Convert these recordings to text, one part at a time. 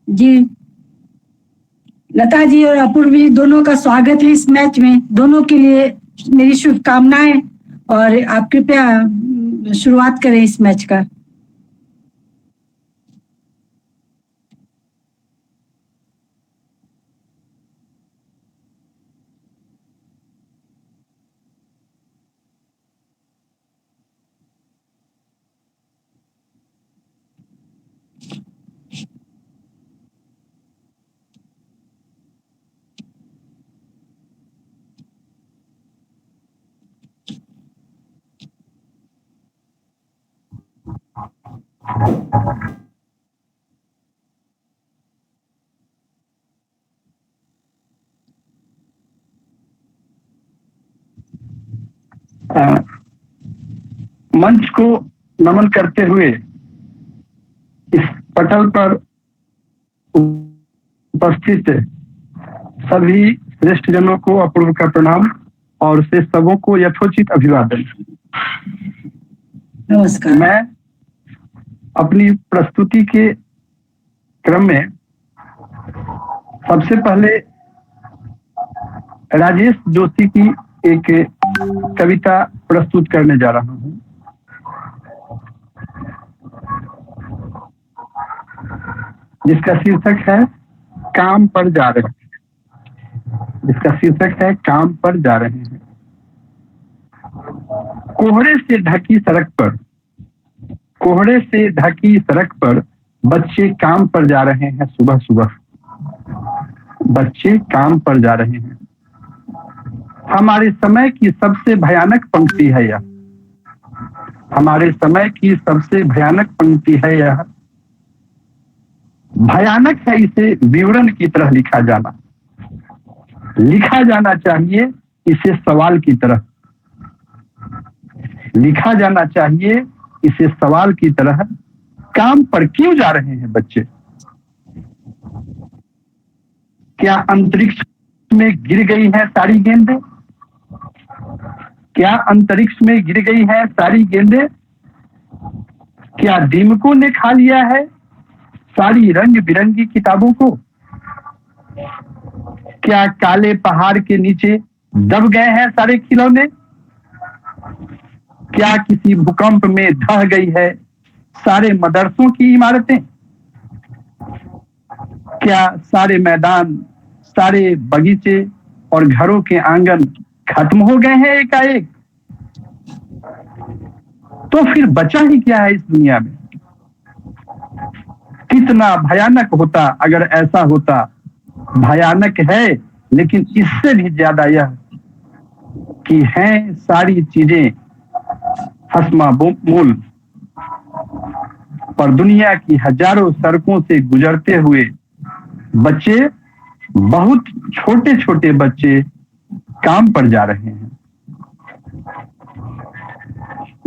जी, लता जी और अपूर्वी दोनों का स्वागत है इस मैच में। दोनों के लिए मेरी शुभकामनाएं और आप कृपया शुरुआत करें इस मैच का। मंच को नमन करते हुए इस पटल पर उपस्थित सभी श्रेष्ठ जनों को अपूर्व का प्रणाम और शेष सबों को यथोचित अभिवादन। नमस्कार। मैं अपनी प्रस्तुति के क्रम में सबसे पहले राजेश जोशी की एक कविता प्रस्तुत करने जा रहा हूं, जिसका शीर्षक है काम पर जा रहे हैं। जिसका शीर्षक है काम पर जा रहे हैं। कोहरे से ढकी सड़क पर, कोहरे से ढकी सड़क पर बच्चे काम पर जा रहे हैं। सुबह सुबह बच्चे काम पर जा रहे हैं। हमारे समय की सबसे भयानक पंक्ति है यह। हमारे समय की सबसे भयानक पंक्ति है यह। भयानक है इसे विवरण की तरह लिखा जाना। लिखा जाना चाहिए इसे सवाल की तरह। लिखा जाना चाहिए इसे सवाल की तरह। काम पर क्यों जा रहे हैं बच्चे? क्या अंतरिक्ष में गिर गई है सारी गेंदें? क्या अंतरिक्ष में गिर गई है सारी गेंदें? क्या दीमकों ने खा लिया है सारी रंग बिरंगी किताबों को? क्या काले पहाड़ के नीचे दब गए हैं सारे खिलौने? क्या किसी भूकंप में ढह गई है सारे मदरसों की इमारतें? क्या सारे मैदान, सारे बगीचे और घरों के आंगन खत्म हो गए हैं एकाएक? तो फिर बचा ही क्या है इस दुनिया में? कितना भयानक होता अगर ऐसा होता। भयानक है, लेकिन इससे भी ज्यादा यह कि हैं सारी चीजें हस्मा मूल, पर दुनिया की हजारों सड़कों से गुजरते हुए बच्चे, बहुत छोटे छोटे बच्चे काम पर जा रहे हैं।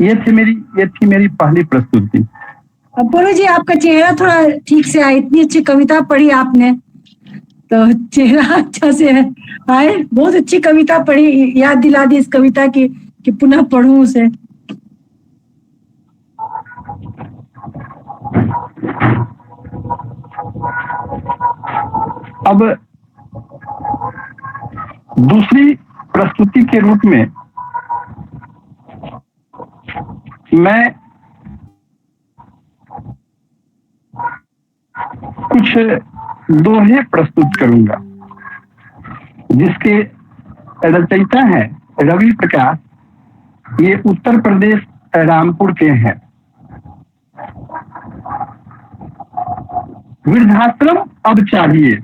ये थी मेरी पहली प्रस्तुति। अपूर्व जी, आपका चेहरा थोड़ा ठीक से आए। इतनी अच्छी कविता पढ़ी आपने, तो चेहरा अच्छा से आए। बहुत अच्छी कविता पढ़ी, याद दिला दी इस कविता की कि पुनः पढ़ूं उसे। अब दूसरी प्रस्तुति के रूप में मैं कुछ दोहे प्रस्तुत करूंगा, जिसके रचयिता हैं रवि प्रकाश। ये उत्तर प्रदेश रामपुर के हैं। वृद्धाश्रम अब चाहिए,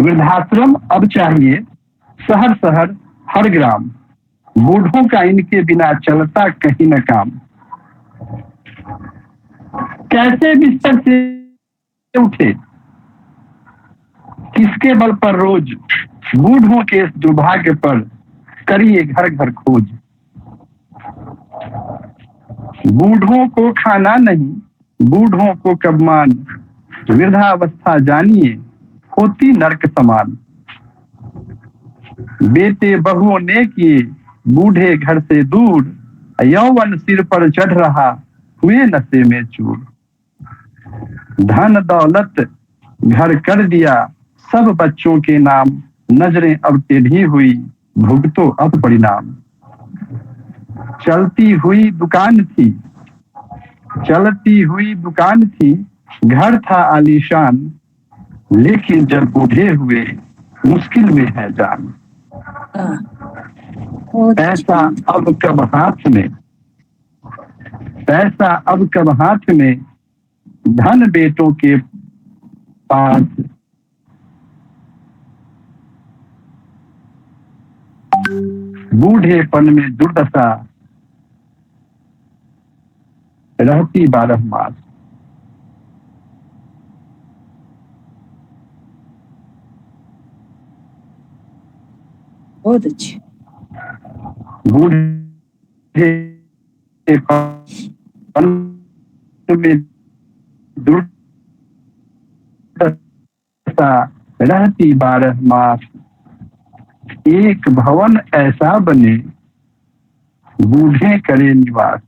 वृद्धाश्रम अब चाहिए, शहर शहर हर ग्राम। बूढ़ों का इनके बिना चलता कहीं न काम। कैसे बिस्तर से उठे, किसके बल पर रोज, बूढ़ों के इस दुर्भाग्य पर करिए घर घर खोज। बूढ़ों को खाना नहीं, बूढ़ों को कब मान, वृद्धावस्था जानिए होती नरक समान। बेटे बहुओं ने किए बूढ़े घर से दूर, यौवन सिर पर चढ़ रहा हुए नशे में चूर। धन दौलत घर कर दिया सब बच्चों के नाम, नजरें अब टेढ़ी हुई, भुगतो अब परिणाम। चलती हुई दुकान थी, चलती हुई दुकान थी, घर था आलीशान, लेकिन जब बूढ़े हुए मुश्किल में है जान। हाँ, बहुत अच्छी पैसा अब कब हाथ में, पैसा अब कब हाथ में, धन बेटों के पास, बूढ़ेपन में दुर्दशा रहती 12 मास। बहुत अच्छी। बूढ़ेपन में दुर्दशा रहती 12 मास। एक भवन ऐसा बने, बूढ़े करे निवास।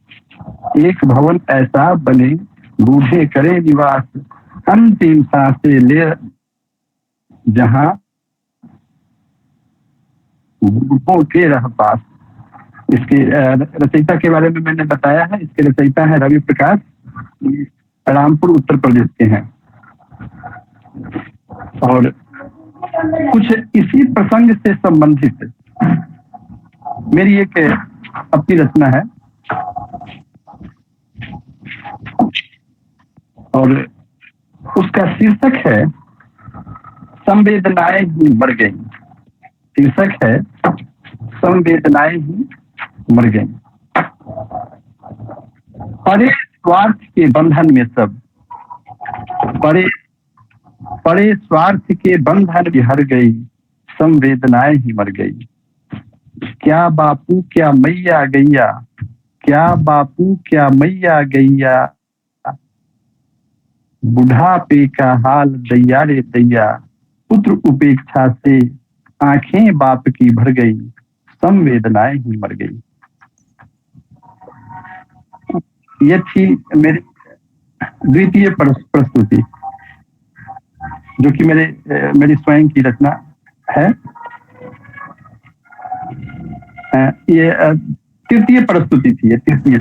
एक भवन ऐसा बने, बूढ़े करे निवास। अंतिम सांसें ले जहां, बूढ़ों के रह पास। इसके रचयिता के बारे में मैंने बताया है। इसके रचयिता है रवि प्रकाश, रामपुर उत्तर प्रदेश के हैं। और कुछ इसी प्रसंग से संबंधित मेरी एक अपनी रचना है, और उसका शीर्षक है संवेदनाएं ही मर गई। शीर्षक है संवेदनाएं ही मर गई। परे स्वार्थ के बंधन में सब, परे स्वार्थ के बंधन में हर गई, संवेदनाएं ही मर गई। क्या बापू क्या मैया गैया, क्या बापू क्या मैया गैया, बुढ़ापे का हाल दैया रे दैया। पुत्र उपेक्षा से आंखें बाप की भर गई, संवेदनाएं ही मर गई। ये थी मेरी द्वितीय प्रस्तुति, जो कि मेरी स्वयं की रचना है। ये तृतीय प्रस्तुति थी, ये तृतीय।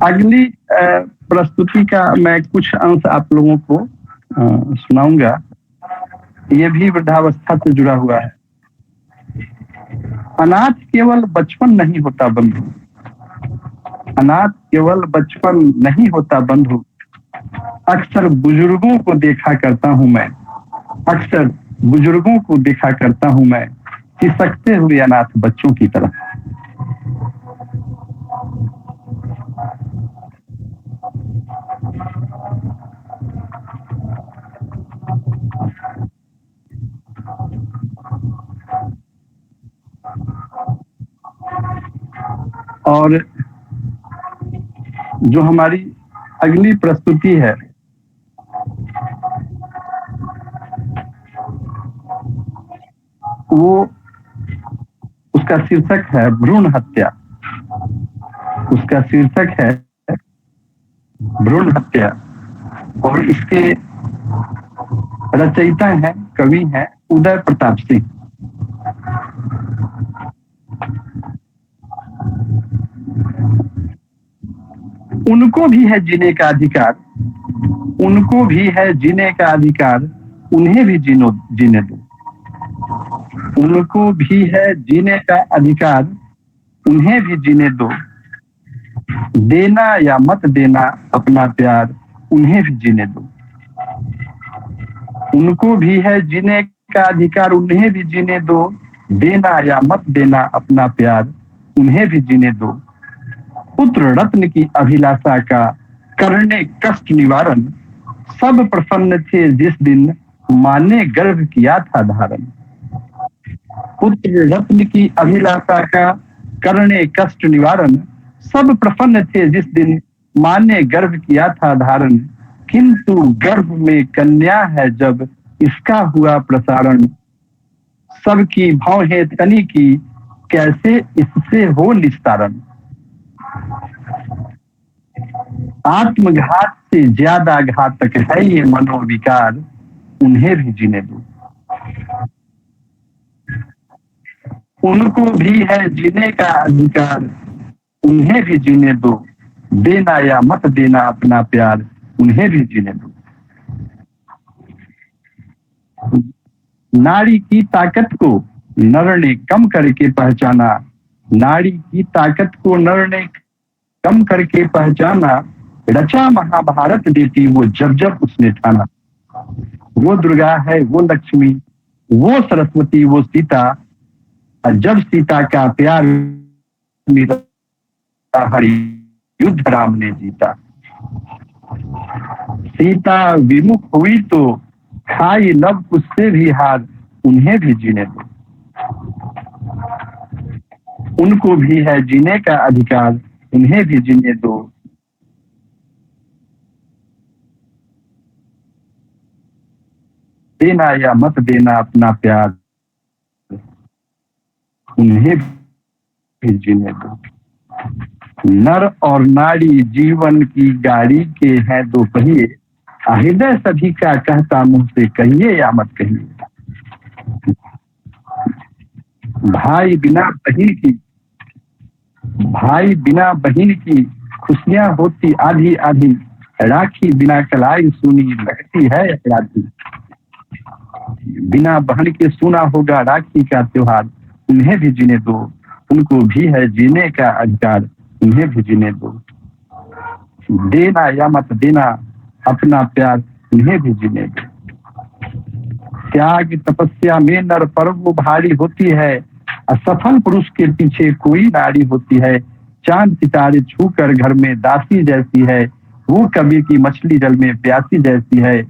अगली प्रस्तुति का मैं कुछ अंश आप लोगों को सुनाऊंगा। ये भी वृद्धावस्था से जुड़ा हुआ है। अनाथ केवल बचपन नहीं होता बंधु, अनाथ केवल बचपन नहीं होता बंधु। अक्सर बुजुर्गों को देखा करता हूं मैं, अक्सर बुजुर्गों को देखा करता हूं मैं, खिसकते हुए अनाथ बच्चों की तरह। और जो हमारी अगली प्रस्तुति है, वो उसका शीर्षक है भ्रूण हत्या। उसका शीर्षक है भ्रूण हत्या, और इसके रचयिता हैं, कवि हैं उदय प्रताप सिंह। उनको भी है जीने का अधिकार, उनको भी है जीने का अधिकार, उन्हें भी जीने दो। उनको भी है जीने का अधिकार, उन्हें भी जीने दो। देना या मत देना अपना प्यार, उन्हें भी जीने दो। उनको भी है जीने का अधिकार, उन्हें भी जीने दो। देना या मत देना अपना प्यार, उन्हें भी जीने दो। पुत्र रत्न की अभिलाषा का करने कष्ट निवारण, सब प्रसन्न थे जिस दिन मां ने गर्भ किया था धारण। पुत्र रत्न की अभिलाषा का करने कष्ट निवारण, सब प्रसन्न थे जिस दिन मां ने गर्भ किया था धारण। किंतु गर्भ में कन्या है जब इसका हुआ प्रसारण, सबकी भौहें तनी की कैसे इससे हो निस्तारण। आत्मघात से ज्यादा घातक है ये मनोविकार, उन्हें भी जीने दो। उनको भी है जीने का अधिकार, उन्हें भी जीने दो। देना या मत देना अपना प्यार, उन्हें भी जीने दो। नारी की ताकत को नर ने कम करके पहचाना, नारी की ताकत को नर ने कम करके पहचाना। रचा महाभारत देती वो जब जब उसने ठाना। वो दुर्गा है, वो लक्ष्मी, वो सरस्वती, वो सीता। जब सीता का प्यार मिला, हरि युद्ध राम ने जीता। सीता विमुख हुई तो खाई लव उससे भी हार, उन्हें भी जीने दो। उनको भी है जीने का अधिकार, उन्हें भी जीने दो। देना या मत देना अपना प्यार, उन्हें भी जीने दो। नर और नारी जीवन की गाड़ी के हैं दो पहिए, हृदय सभी का कहता मुंह से कहिए या मत कहिए। भाई बिना बहन की, भाई बिना बहन की खुशियां होती आधी आधी। राखी बिना कलाई सुनी लगती है अपराधी। बिना बहन के सुना होगा राखी का त्योहार, उन्हें भी जीने दो। उनको भी है जीने का अधिकार, उन्हें भी जीने दो। देना या मत देना अपना प्यार, उन्हें भी जीने दो। त्याग तपस्या में नर पर वो भारी होती है, असफल पुरुष के पीछे कोई नारी होती है। चांद सितारे छूकर घर में दासी जैसी है, वो कबीर की मछली जल में प्यासी जैसी है।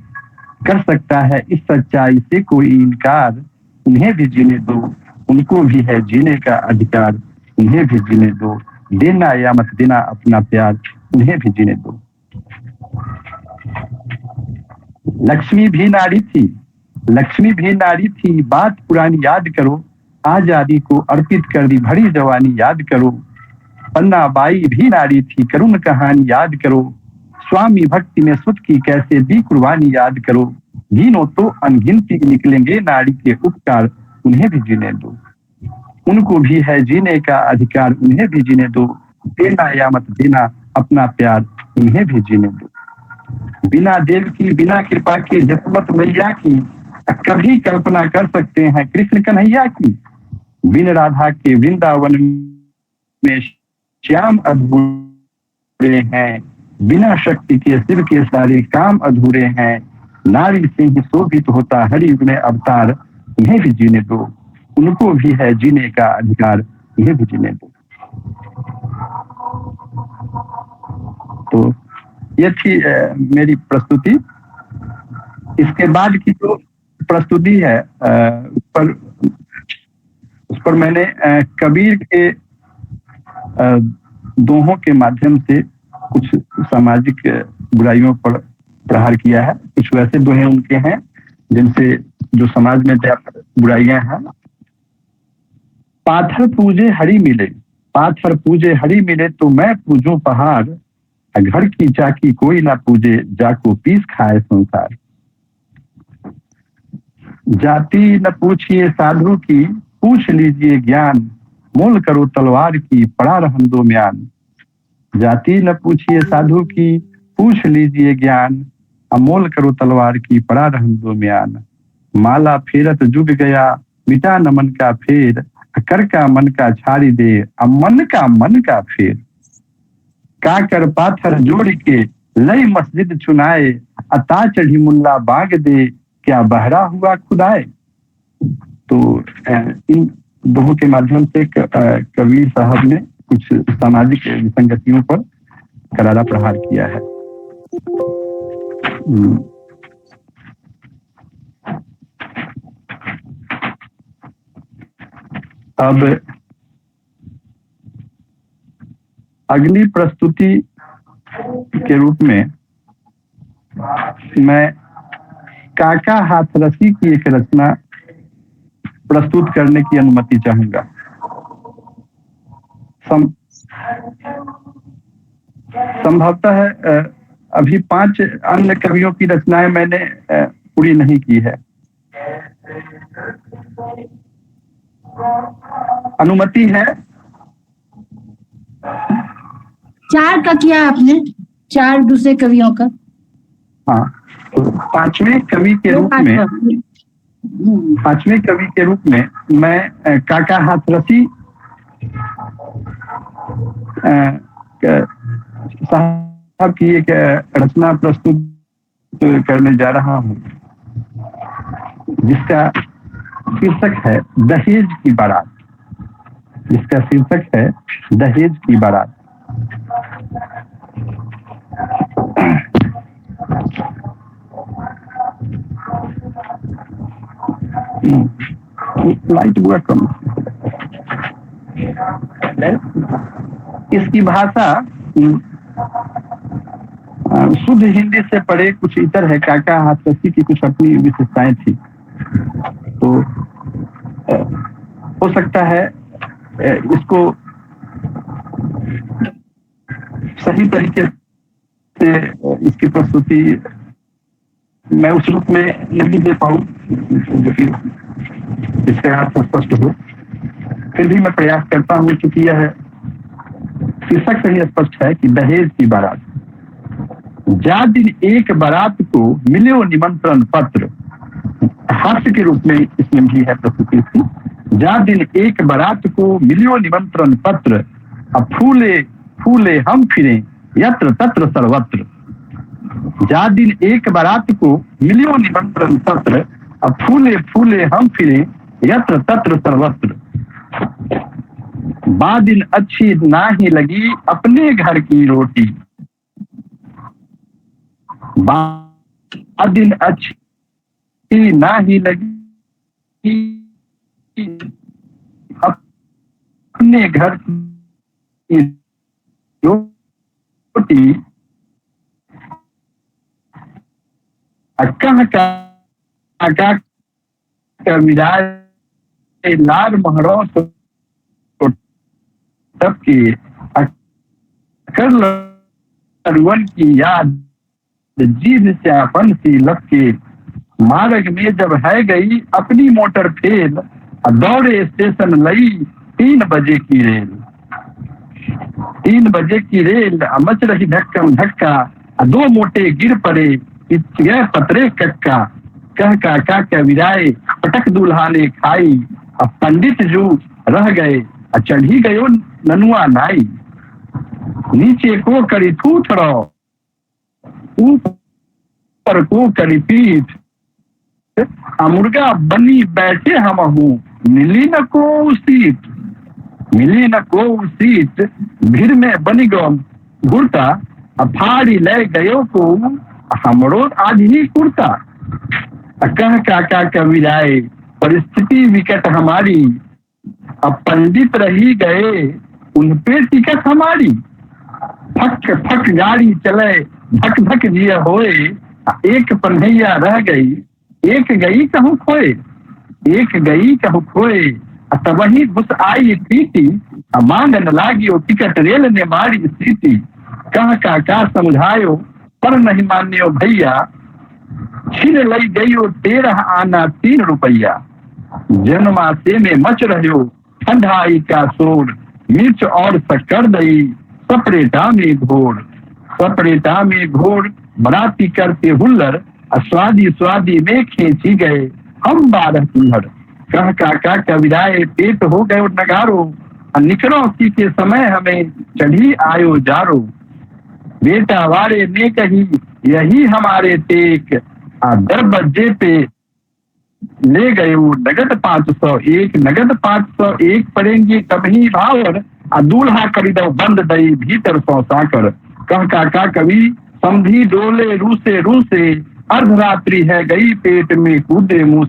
कर सकता है इस सच्चाई से कोई इनकार, उन्हें भी जीने दो। उनको भी है जीने का अधिकार, उन्हें भी जीने दो। देना या मत देना अपना प्यार, उन्हें भी जीने दो। लक्ष्मी भी नारी थी, लक्ष्मी भी नारी थी, बात पुरानी याद करो। आजादी को अर्पित कर दी भरी जवानी याद करो। पन्ना बाई भी नारी थी, करुण कहानी याद करो। स्वामी भक्ति में सुध की कैसे दी कुर्बानी याद करो। गिनो तो अनगिनती निकलेंगे नारी के उपकार, उन्हें भी जीने दो। उनको भी है जीने का अधिकार, उन्हें भी जीने दो। देना या मत देना अपना प्यार, उन्हें भी जीने दो। बिना देव की बिना कृपा के जसमत मैया की, कभी कल्पना कर सकते हैं कृष्ण कन्हैया की। बिन राधा के वृंदावन में श्याम अधूरे हैं, बिना शक्ति के शिव के सारे काम अधूरे हैं। नारी से ही शोभित होता हरि में अवतार, उन्हें भी जीने दो। उनको भी है जीने का अधिकार, उन्हें भी जीने दो। तो ये थी मेरी प्रस्तुति। इसके बाद की जो प्रस्तुति है उस पर मैंने कबीर के दोहों के माध्यम से कुछ सामाजिक बुराइयों पर प्रहार किया है। कुछ वैसे दोहे उनके हैं जिनसे जो समाज में बुराइयां हैं। पाथर पूजे हरि मिले, पाथर पूजे हरि मिले तो मैं पूजूं पहाड़। घर की चाकी कोई ना पूजे, जाको पीस खाए संसार। जाति न पूछिए साधु की, पूछ लीजिए ज्ञान। मोल करो तलवार की, पड़ा रहन दो म्यान। जाति न पूछिए साधु की, पूछ लीजिए ज्ञान। अमोल करो तलवार की, पड़ा रहन दो म्यान। माला फेरत जुग गया, मिटा न मन का फेर। कर का मन का छाड़ी दे, मन का फेर। काकर पाथर जोड़ के लई मस्जिद चुनाए। अता चढ़ी मुल्ला बाग दे, क्या बहरा हुआ खुदाए। तो इन दोहों के माध्यम से कबीर साहब ने कुछ सामाजिक विसंगतियों पर करारा प्रहार किया है। अब अगली प्रस्तुति के रूप में मैं काका हाथरसी की एक रचना प्रस्तुत करने की अनुमति चाहूंगा। संभवतः अभी 5 अन्य कवियों की रचनाएं मैंने पूरी नहीं की है। अनुमति है? 4 का किया आपने, 4 दूसरे कवियों का। हाँ, तो 5वें कवि के रूप में मैं काका हाथरसी साहब की एक रचना प्रस्तुत करने जा रहा हूँ, जिसका शीर्षक है दहेज की बारात। लाइट बुआ कम। इसकी भाषा शुद्ध हिंदी से पढ़े कुछ इतर है। काका हाथरसी की कुछ अपनी विशेषताएं थी, तो हो सकता है इसको सही तरीके से इसकी प्रस्तुति मैं उस रूप में नहीं दे पाऊं जो कि इससे अर्थ स्पष्ट हो। फिर भी मैं प्रयास करता हूं, क्योंकि यह शीर्षक से ही स्पष्ट है कि दहेज की बारात। जा दिन एक बारात को मिले निमंत्रण पत्र, हास्य के रूप में इसमें भी है प्रस्तुति थी। जा दिन एक बारात को मिलियो निमंत्रण पत्र, अब फूले फूले हम फिरे यत्र तत्र सर्वत्र। जा दिन एक बारात को मिलियो निमंत्रण पत्र, अब फूले फूले हम फिरे यत्र तत्र सर्वत्र। बादिन अच्छी ना ही लगी अपने घर की रोटी, बादिन अच्छी ना ही लगी अपने घर की रोटी। लाल महरों सबके अकरवन की याद जीभ से अपन सी लपके। मार्ग में जब है गई अपनी मोटर फेल, दौड़े स्टेशन लई 3 बजे की रेल। 3 बजे की रेल मच रही धक्कम धक्का, 2 मोटे गिर पड़े गए पतरे कक्का। कह काका के विराए पटक दूल्हा ने खाई, अब पंडित जो रह गए चढ़ी गयो ननुआ नाई। नीचे को करी थूथड़ो ऊपर को करी पीठ, मुर्गा बनी बैठे हम हूँ मिली न को सीट। मिली न को सीट भीड़ में बनी गो गुड़ता, फाड़ी ले गयो को हमरो आज ही कुर्ता। कह काका कविराए परिस्थिति विकट हमारी, अब पंडित रही गए उन पे टिकट हमारी। फक फक गाड़ी चले धक धक जिया होए, एक पन्हैया रह गई एक गई कहूँ खोए। एक गई कहूँ खोए तब वही घुस आई सीटी, मांगन लागी टिकट रेल ने मारी सीटी। कह काका समझायो पर नहीं मान्यो भैया, छीन लई गयो 13 आना 3 रुपया। जन्मासे में मच रहो ठंडाई का शोर, मिर्च और शक्कर दई सपरेटा में घोर। सपरेटा में घोर बराती करते हुल्लर, स्वादी स्वादी में खींची गए हम 12 कुल्हड़। कह काका कविराए पेट हो गए नगारो, निकलो की के समय हमें चढ़ी आयो जारो। बेटा वारे ने कही यही हमारे टेक, 10 बजे पे ले गए नगद 501। नगद 501 पड़ेंगे तभी भावर, दूल्हा करी दो बंद दई भीतर 100 साकर। कह काका कवि समझी डोले रूसे रूसे, अर्धरात्रि है गई पेट में कूदे मुंह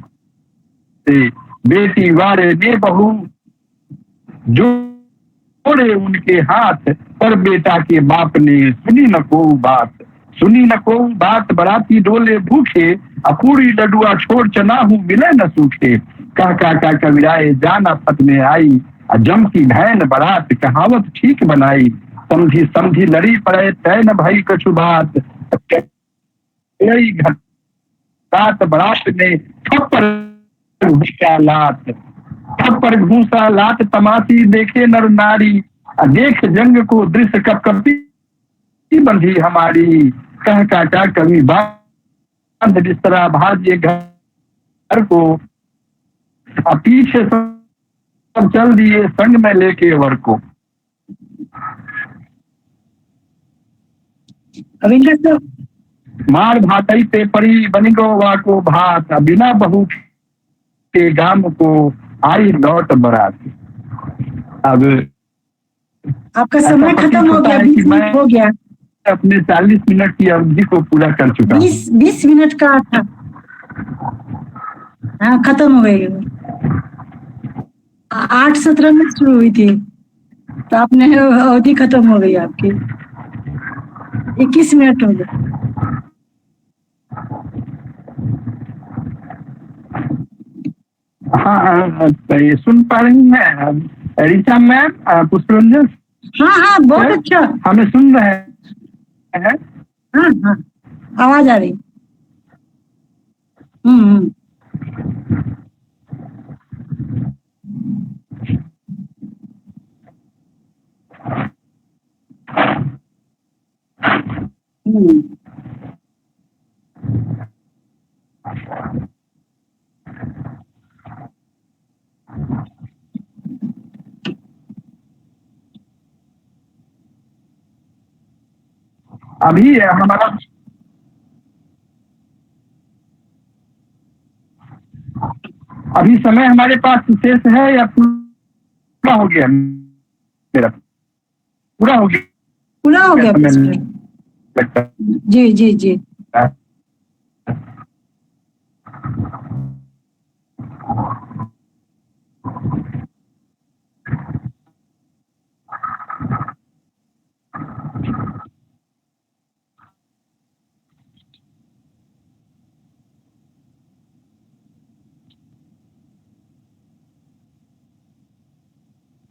से। बेटी वारे ने बहू जोड़े उनके हाथ, पर बेटा के बाप ने सुनी न को बात। सुनी न को बात बराती डोले भूखे, पूरी लडुआ छोड़ चना हूँ मिले न सूखे। कह काका कविराए जाना फत में आई, जम की भैन बारात कहावत ठीक बनाई, समझी समझी लड़ी पड़े तय न भई कछु बात, कई घात बारात में थप्पड़ घूसा लात, थप्पड़ घूसा लात तमाशी देखे नर नारी, देख जंग को दृश्य कपकपी बंधी हमारी, कह काटा कभी बांध बिस्तरा भाजिए घर को, पीछे सब चल दिए संग में लेके वर को। अब इनका तो मार भाटई पे पड़ी बनी गोवा को भात, बिना बहू के गाम को आई लौट बारात। अब आपका ऐसा समय प्रतीत खत्म हो होता गया, है 20 कि मैं मिनट हो गया, अपने 40 मिनट की अवधि को पूरा कर चुका हूँ। 20 मिनट का था। हाँ, खत्म हो गई। 8:17 में शुरू हुई थी, तो आपने अवधि खत्म हो गई आपकी। 21 मिनट हो गए। हाँ, तो ये सुन पा रही हैं ऋचा मैम, पुष्परंजन हाँ हाँ, बहुत सर, अच्छा। हमें सुन रहे हैं। हाँ हाँ, आवाज आ रही। हम्म। हम्म। अभी हमारा अभी समय हमारे पास शेष है या पूरा हो गया? मेरा पूरा हो पूरा हो गया समय 20 मिनट। लगता जी जी जी। है।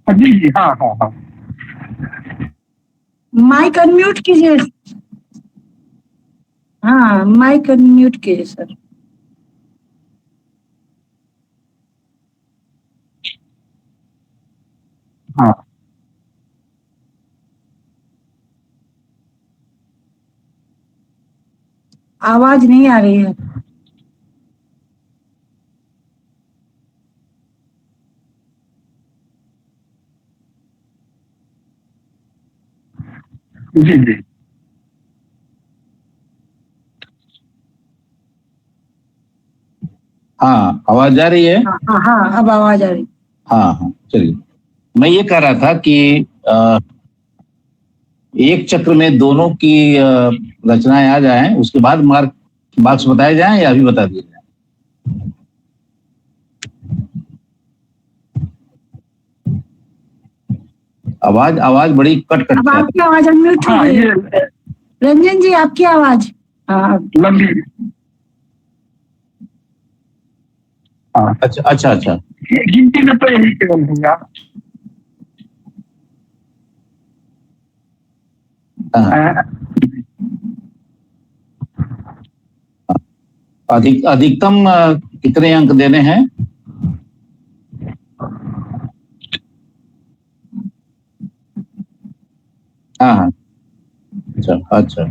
जी जी, हाँ हाँ हाँ। माइक अनम्यूट कीजिए। हाँ, माइक अनम्यूट कीजिए सर। हाँ, आवाज नहीं आ रही है। जी जी। हाँ, आवाज आ रही है। हाँ हाँ हाँ, अब आवाज आ रही। हाँ हाँ, चलिए। मैं ये कह रहा था कि एक चक्र में दोनों की रचनाएं आ जाएं, उसके बाद मार्क्स बताए जाएं या अभी बता दिए जाएं? आवाज आवाज बड़ी कट कट अब के आ आपकी आवाज अनम्यूट हो हाँ, गई है। ये रंजन जी, आपकी आवाज। हाँ लंबी। हाँ, अच्छा अच्छा अच्छा। ये गिनती में तो यही केवल होगा। हाँ, अधिकतम कितने अंक देने हैं? हाँ हाँ, अच्छा अच्छा।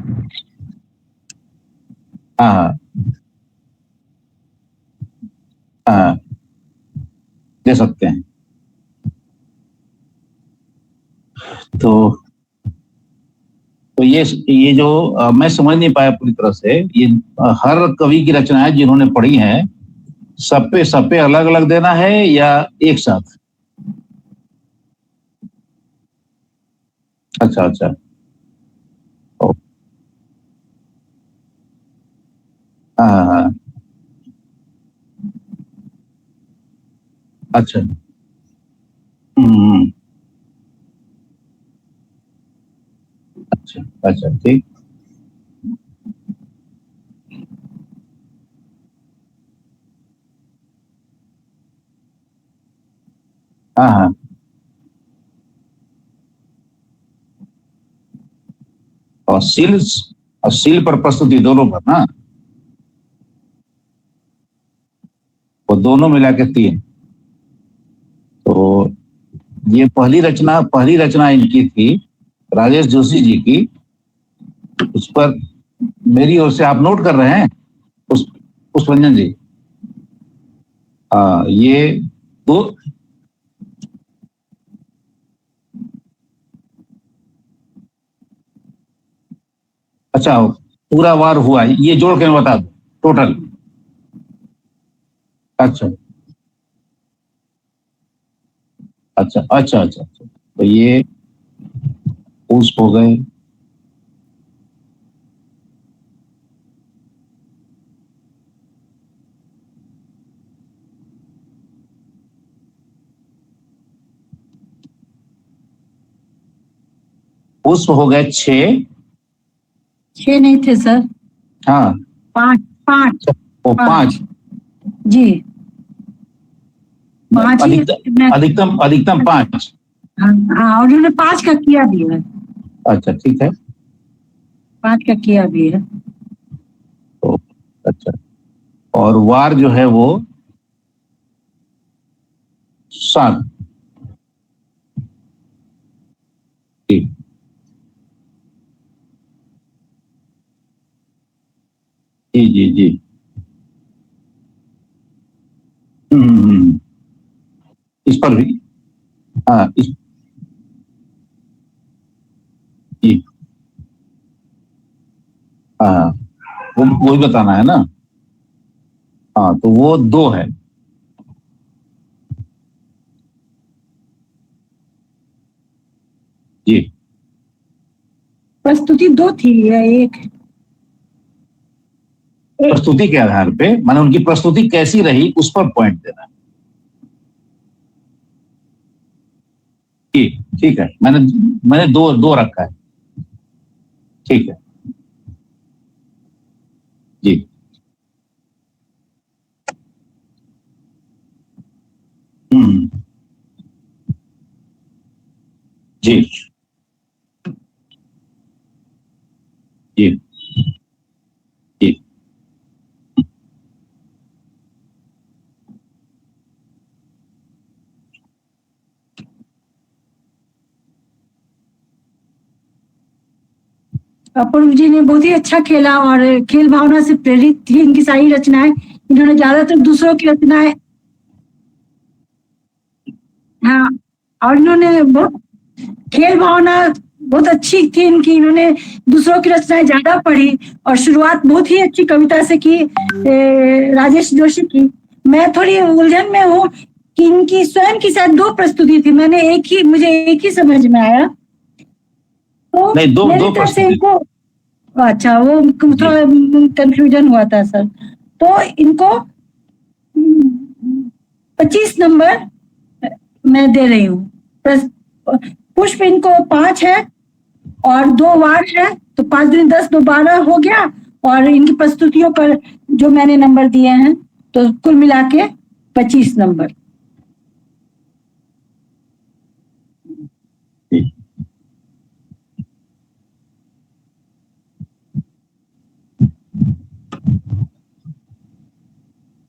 हाँ हाँ हाँ, दे सकते हैं। तो ये जो मैं समझ नहीं पाया पूरी तरह से, ये हर कवि की रचनाएं जिन्होंने पढ़ी हैं, सब पे अलग अलग देना है या एक साथ? अच्छा अच्छा। ओ, हाँ हाँ हाँ, अच्छा। हम्म, अच्छा अच्छा, ठीक। हाँ हाँ और सील पर प्रस्तुति दोनों पर ना, वो दोनों मिला के 3। तो ये पहली रचना इनकी थी राजेश जोशी जी की। उस पर मेरी ओर से आप नोट कर रहे हैं पुष्परंजन जी? ये दो, अच्छा पूरा वार हुआ, ये जोड़ के मैं बता दूं टोटल। अच्छा अच्छा अच्छा अच्छा अच्छा, तो ये पुष्प हो गए, पुष्प हो गए 6। 6 नहीं थे सर, हाँ 5 वो 5 जी, 5 ही। अधिकतम 5। हाँ, और उन्होंने 5 का किया भी है। अच्छा ठीक है, 5 का किया भी है। तो अच्छा, और वार जो है वो 7। ठीक, जी जी जी। इस पर भी, हाँ जी, हाँ वो ही बताना है ना। हाँ तो वो 2 है जी। प्रस्तुति 2 थी या 1? प्रस्तुति के आधार पे, माने उनकी प्रस्तुति कैसी रही उस पर पॉइंट देना। ठीक है, मैंने दो रखा है। ठीक है जी। जी जी जी। अपूर्व जी ने बहुत ही अच्छा खेला और खेल भावना से प्रेरित थी इनकी सारी रचनाएं। इन्होंने ज्यादातर दूसरों की रचनाएं, हाँ, और इन्होंने बहुत खेल भावना बहुत अच्छी थी इनकी। इन्होंने दूसरों की रचनाएं ज्यादा पढ़ी और शुरुआत बहुत ही अच्छी कविता से की, राजेश जोशी की। मैं थोड़ी उलझन में हूँ कि इनकी स्वयं की शायद 2 प्रस्तुति थी, मुझे एक ही समझ में आया। तो नहीं, दो मेरी तरफ से प्रस्तुति। इनको, अच्छा वो थोड़ा कंफ्यूजन हुआ था सर। तो इनको 25 नंबर मैं दे रही हूँ। पुष्प इनको 5 है और 2 वार है, तो 5 दूनी 10, 2 12 हो गया। और इनकी प्रस्तुतियों पर जो मैंने नंबर दिए हैं, तो कुल मिला के 25 नंबर। जी।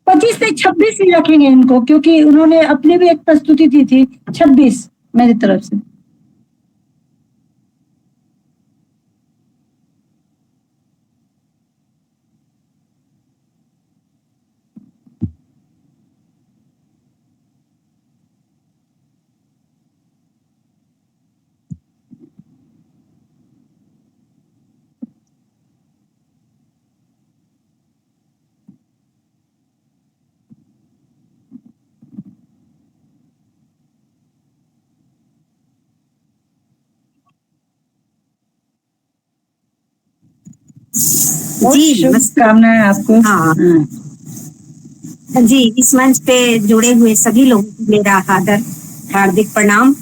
25 से 26 ही रखेंगे इनको, क्योंकि उन्होंने अपनी भी एक प्रस्तुति दी थी। 26 मेरी तरफ से। जी शुभकामनाएं आपको। हाँ जी, इस मंच पे जुड़े हुए सभी लोगों को मेरा हार्दिक प्रणाम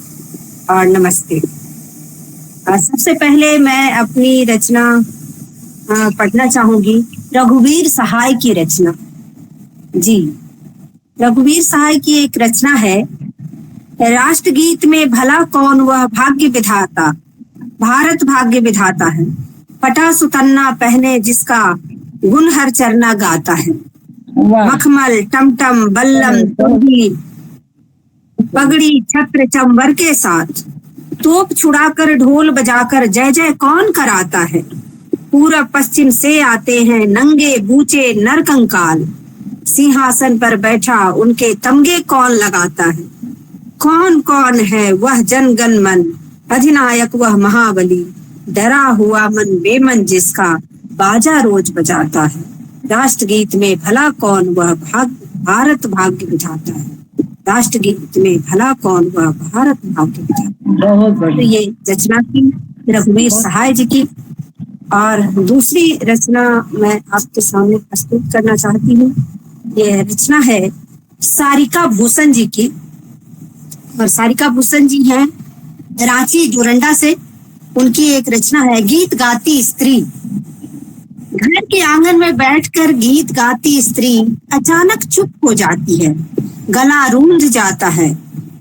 और नमस्ते। सबसे पहले मैं अपनी रचना पढ़ना चाहूंगी, रघुवीर सहाय की रचना। जी, रघुवीर सहाय की एक रचना है। राष्ट्रगीत में भला कौन वह भाग्य विधाता, भारत भाग्य विधाता है। फटा सुतन्ना पहने जिसका गुण हर चरना गाता है। वाह मखमल टमटम बल्लम तोही पगड़ी छत्र चंबर के साथ तोप छुड़ाकर ढोल बजाकर जय जय कौन कराता है। पूरब पश्चिम से आते हैं नंगे बूचे नर कंकाल, सिंहासन पर बैठा उनके तमगे कौन लगाता है। कौन कौन है वह जनगण मन, अधिनायक वह महाबली, डरा हुआ मन बेमन जिसका बाजा रोज बजाता है। राष्ट्रगीत में भला कौन वह भारत भाग्य बिठाता है। राष्ट्रगीत में भला कौन वह भारत भाग्य बिठाता है। बहुत तो बढ़िया। ये रचना थी रघुवीर सहाय जी की। और दूसरी रचना मैं आपके सामने प्रस्तुत करना चाहती हूँ। ये रचना है सारिका भूषण जी की। और सारिका भूषण जी हैं रांची जोरंडा से। उनकी एक रचना है गीत गाती स्त्री। घर के आंगन में बैठकर गीत गाती स्त्री अचानक चुप हो जाती है, गला रूंध जाता है,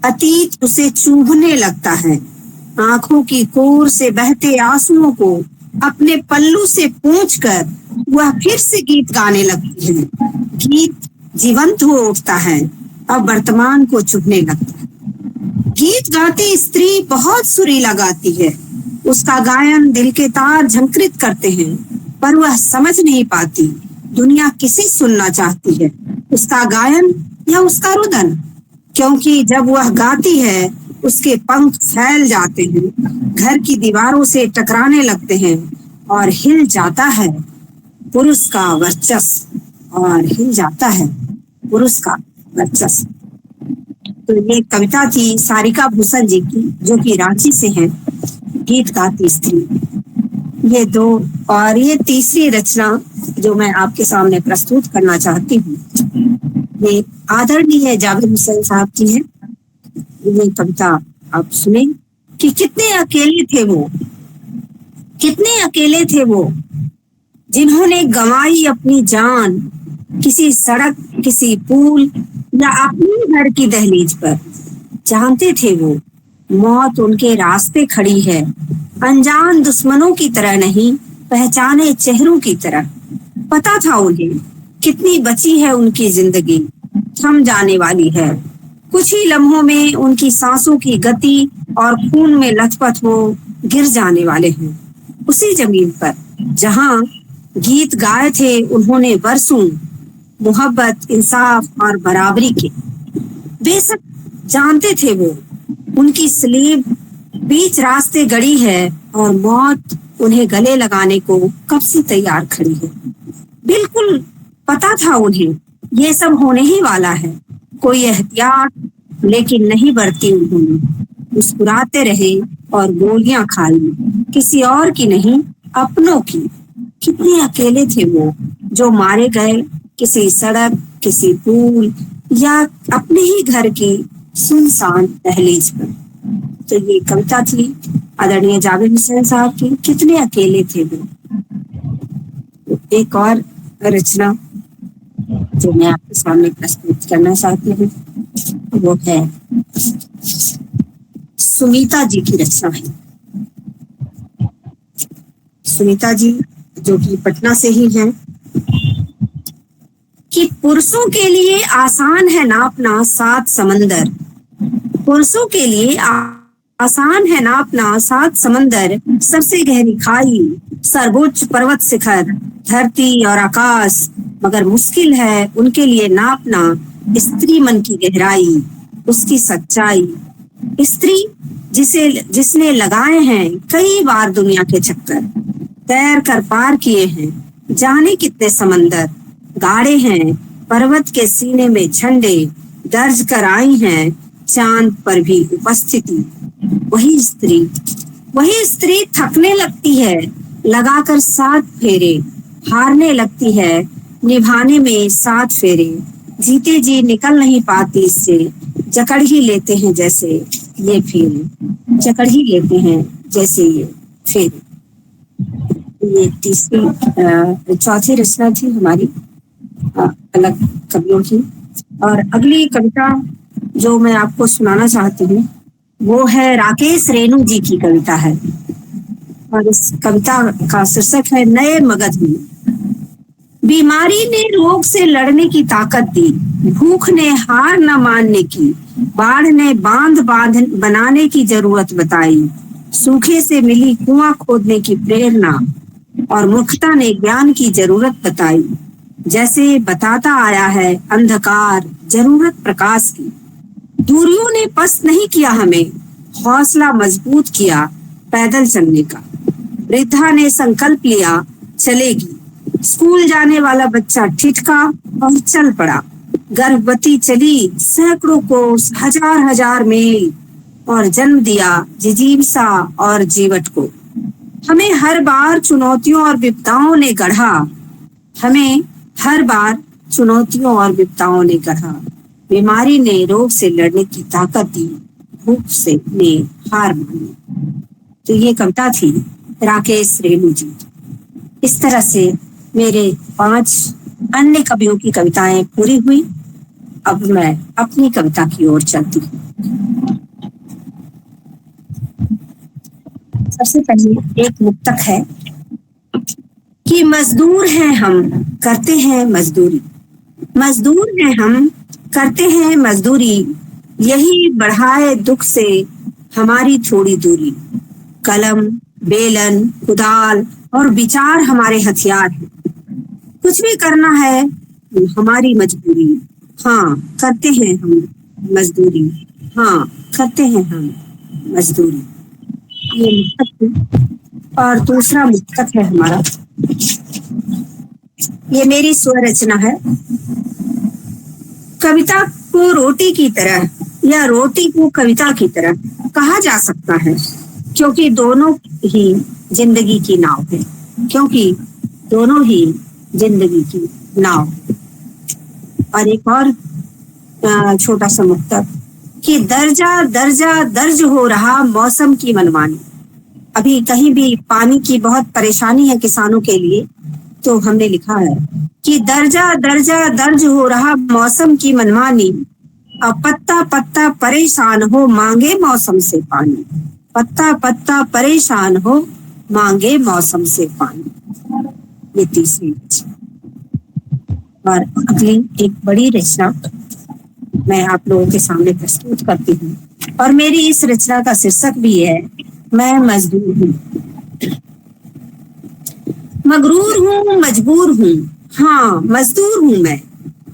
अतीत उसे चूभने लगता है। आंखों की कोर से बहते आंसुओं को अपने पल्लू से पोंछकर वह फिर से गीत गाने लगती है। गीत जीवंत हो उठता है, अब वर्तमान को चुभने लगता है। गीत गाती स्त्री बहुत सुरीला गाती है, उसका गायन दिल के तार झंकृत करते हैं, पर वह समझ नहीं पाती दुनिया किसे सुनना चाहती है, उसका गायन या उसका रुदन। क्योंकि जब वह गाती है उसके पंख फैल जाते हैं, घर की दीवारों से टकराने लगते हैं और हिल जाता है पुरुष का वर्चस्व, और हिल जाता है पुरुष का वर्चस्व। तो ये कविता थी सारिका भूषण जी की, जो कि रांची से हैं, गीत गाती स्त्री। ये दो। और ये तीसरी रचना जो मैं आपके सामने प्रस्तुत करना चाहती हूँ, ये आदरणीय जावेद हुसैन साहब की है। ये कविता आप सुने कि कितने अकेले थे वो, कितने अकेले थे वो जिन्होंने गंवाई अपनी जान किसी सड़क, किसी पुल या अपनी घर की दहलीज पर। जानते थे वो मौत उनके रास्ते खड़ी है, अनजान दुश्मनों की तरह नहीं, पहचाने चेहरों की तरह। पता था उन्हें कितनी बची है उनकी जिंदगी, थम जाने वाली है। कुछ ही लम्हों में उनकी सांसों की गति और खून में लथपथ वो गिर जाने वाले हैं, उसी जमीन पर जहां गीत गाए थे उन्होंने बरसों, मोहब्बत, इंसाफ और बराबरी के। बेशक जानते थे वो उनकी सलीब बीच रास्ते गड़ी है और मौत उन्हें गले लगाने को कब से तैयार खड़ी है। बिल्कुल पता था उन्हें ये सब होने ही वाला है। कोई एहतियात लेकिन नहीं बरती उन्होंने, मुस्कुराते रहे और गोलियां खाई, किसी और की नहीं, अपनों की। कितने अकेले थे वो जो मारे गए किसी सड़क, किसी पुल या अपने ही घर की सुनसान दहलीज पर। तो ये कविता थी आदरणीय जावेद हुसैन साहब की, कितने अकेले थे वो। एक और रचना जो मैं आपके सामने प्रस्तुत करना चाहती हूँ वो है सुनीता जी की रचना है। सुनीता जी जो कि पटना से ही हैं, कि पुरुषों के लिए आसान है नापना 7 समंदर, पुरुषों के लिए आसान है नापना 7 समंदर, सबसे गहरी खाई, सर्वोच्च पर्वत शिखर, धरती और आकाश, मगर मुश्किल है उनके लिए नापना स्त्री मन की गहराई, उसकी सच्चाई। स्त्री जिसने लगाए हैं कई बार दुनिया के चक्कर, तैर कर पार किए हैं जाने कितने समंदर, गाड़े हैं पर्वत के सीने में झंडे, दर्ज कर आई हैं चांद पर भी उपस्थिति। वही स्त्री थकने लगती है लगाकर 7 फेरे, हारने लगती है निभाने में 7 फेरे, जीते जी निकल नहीं पाती इससे, जकड़ ही लेते हैं जैसे ये फेरे, जकड़ ही लेते हैं जैसे ये फेरे। ये तीसरी चौथी रचना थी हमारी अलग कवियों की। और अगली कविता जो मैं आपको सुनाना चाहती हूँ वो है राकेश रेणु जी की कविता है। और इस कविता का शीर्षक है नए मगध में। बीमारी ने रोग से लड़ने की ताकत दी, भूख ने हार न मानने की, बाढ़ ने बांध बनाने की जरूरत बताई, सूखे से मिली कुआं खोदने की प्रेरणा, और मूर्खता ने ज्ञान की जरूरत बताई। जैसे बताता आया है अंधकार जरूरत प्रकाश की, दूरियों ने पस्त नहीं किया हमें, हौसला मजबूत किया पैदल चलने का। वृद्धा ने संकल्प लिया चलेगी, स्कूल जाने वाला बच्चा ठिठका और चल पड़ा। गर्भवती चली सैकड़ों कोस, हजार हजार मील, और जन्म दिया जिजीविसा और जीवट को। हमें हर बार चुनौतियों और विपदाओं ने गढ़ा, हमें हर बार चुनौतियों और विपदाओं ने गढ़ा। बीमारी ने रोग से लड़ने की ताकत दी, भूख से ने हार मानी। तो ये कविता थी राकेश रेणु जी। इस तरह से मेरे 5 अन्य कवियों की कविताएं पूरी हुई। अब मैं अपनी कविता की ओर चलती हूँ। सबसे पहले एक मुक्तक है कि मजदूर हैं हम, करते हैं मजदूरी, मजदूर हैं हम, करते हैं मजदूरी, यही बढ़ाए दुख से हमारी थोड़ी दूरी। कलम, बेलन, कुदाल और विचार हमारे हथियार हैं, कुछ भी करना है हमारी मजबूरी। हाँ करते हैं हम मजदूरी, हाँ करते हैं हम मजदूरी। ये मुक्तक है। और दूसरा मुक्तक है हमारा, ये मेरी स्वरचना है। कविता को रोटी की तरह या रोटी को कविता की तरह कहा जा सकता है, क्योंकि दोनों ही जिंदगी की नाव है, क्योंकि दोनों ही जिंदगी की नाव है। और एक और छोटा सा मुक्तक कि दर्जा दर्जा दर्ज हो रहा मौसम की मनमानी। अभी कहीं भी पानी की बहुत परेशानी है किसानों के लिए, तो हमने लिखा है कि दर्जा दर्जा दर्ज हो रहा मौसम की मनमानी, अब पत्ता पत्ता परेशान हो मांगे मौसम से पानी, पत्ता पत्ता परेशान हो मांगे मौसम से पानी। ये तीसरी। और अगली एक बड़ी रचना मैं आप लोगों के सामने प्रस्तुत करती हूँ, और मेरी इस रचना का शीर्षक भी है मैं मजदूर हूँ। मगरूर हूँ, मजबूर हूँ, हाँ मजदूर हूँ मैं।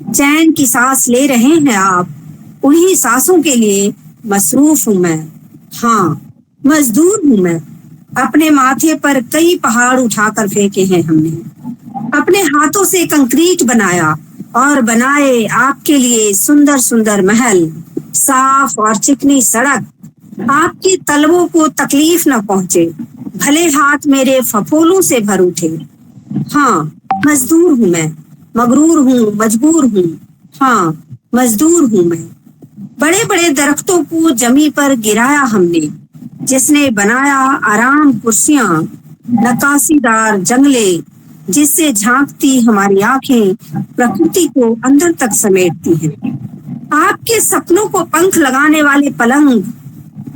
चैन की सांस ले रहे हैं आप, उन्हीं सांसों के लिए मसरूफ हूँ मैं। हाँ मजदूर हूँ मैं। अपने माथे पर कई पहाड़ उठाकर फेंके हैं हमने, अपने हाथों से कंक्रीट बनाया और बनाए आपके लिए सुंदर सुंदर महल, साफ और चिकनी सड़क, आपकी तलवों को तकलीफ न पहुंचे, भले हाथ मेरे फफोलों से भर उठे। हाँ मजदूर हूँ मैं, मगरूर हूँ, मजबूर हूँ, हाँ मजदूर हूँ मैं। बड़े बड़े दरख्तों को जमी पर गिराया हमने, जिसने बनाया आराम कुर्सियां, नक्काशीदार जंगले, जिससे झांकती हमारी आंखें प्रकृति को अंदर तक समेटती हैं। आपके सपनों को पंख लगाने वाले पलंग,